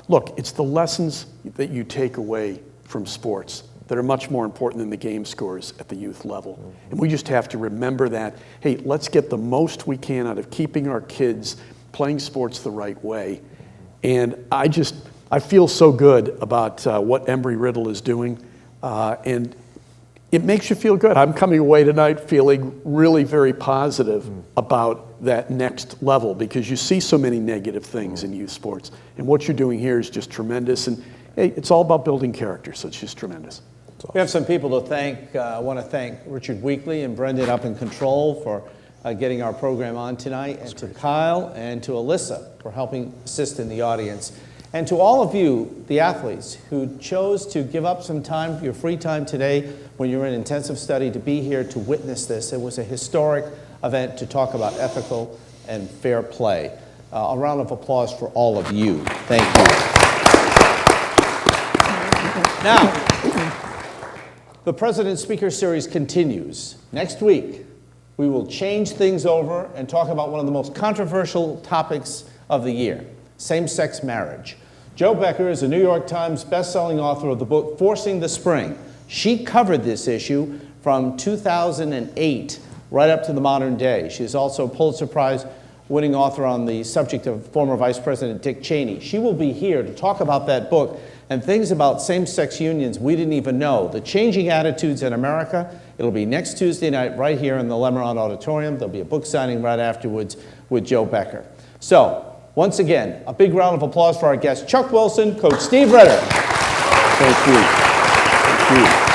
Speaker 2: Look, it's the lessons that you take away from sports that are much more important than the game scores at the youth level. And we just have to remember that, hey, let's get the most we can out of keeping our kids playing sports the right way. And I feel so good about what Embry-Riddle is doing, and it makes you feel good. I'm coming away tonight feeling really very positive about that next level because you see so many negative things in youth sports. And what you're doing here is just tremendous. And hey, it's all about building character, so it's just tremendous.
Speaker 1: We have some people to thank. I want to thank Richard Weekly and Brendan up in control for getting our program on tonight, and to Kyle and to Alyssa for helping assist in the audience. And to all of you, the athletes, who chose to give up some time, your free time today when you're in intensive study, to be here to witness this. It was a historic event to talk about ethical and fair play. A round of applause for all of you. Thank you. Now, the President Speaker Series continues. Next week, we will change things over and talk about one of the most controversial topics of the year, same-sex marriage. Jo Becker is a New York Times best-selling author of the book Forcing the Spring. She covered this issue from 2008 right up to the modern day. She is also a Pulitzer Prize winning author on the subject of former Vice President Dick Cheney. She will be here to talk about that book and things about same-sex unions we didn't even know, the changing attitudes in America. It'll be next Tuesday night right here in the Lemron Auditorium. There'll be a book signing right afterwards with Joe Becker. So, once again, a big round of applause for our guest, Chuck Wilson, Coach Steve Ritter.
Speaker 2: Thank you. Thank you.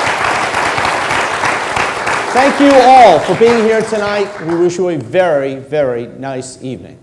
Speaker 1: Thank you all for being here tonight. We wish you a very, very nice evening.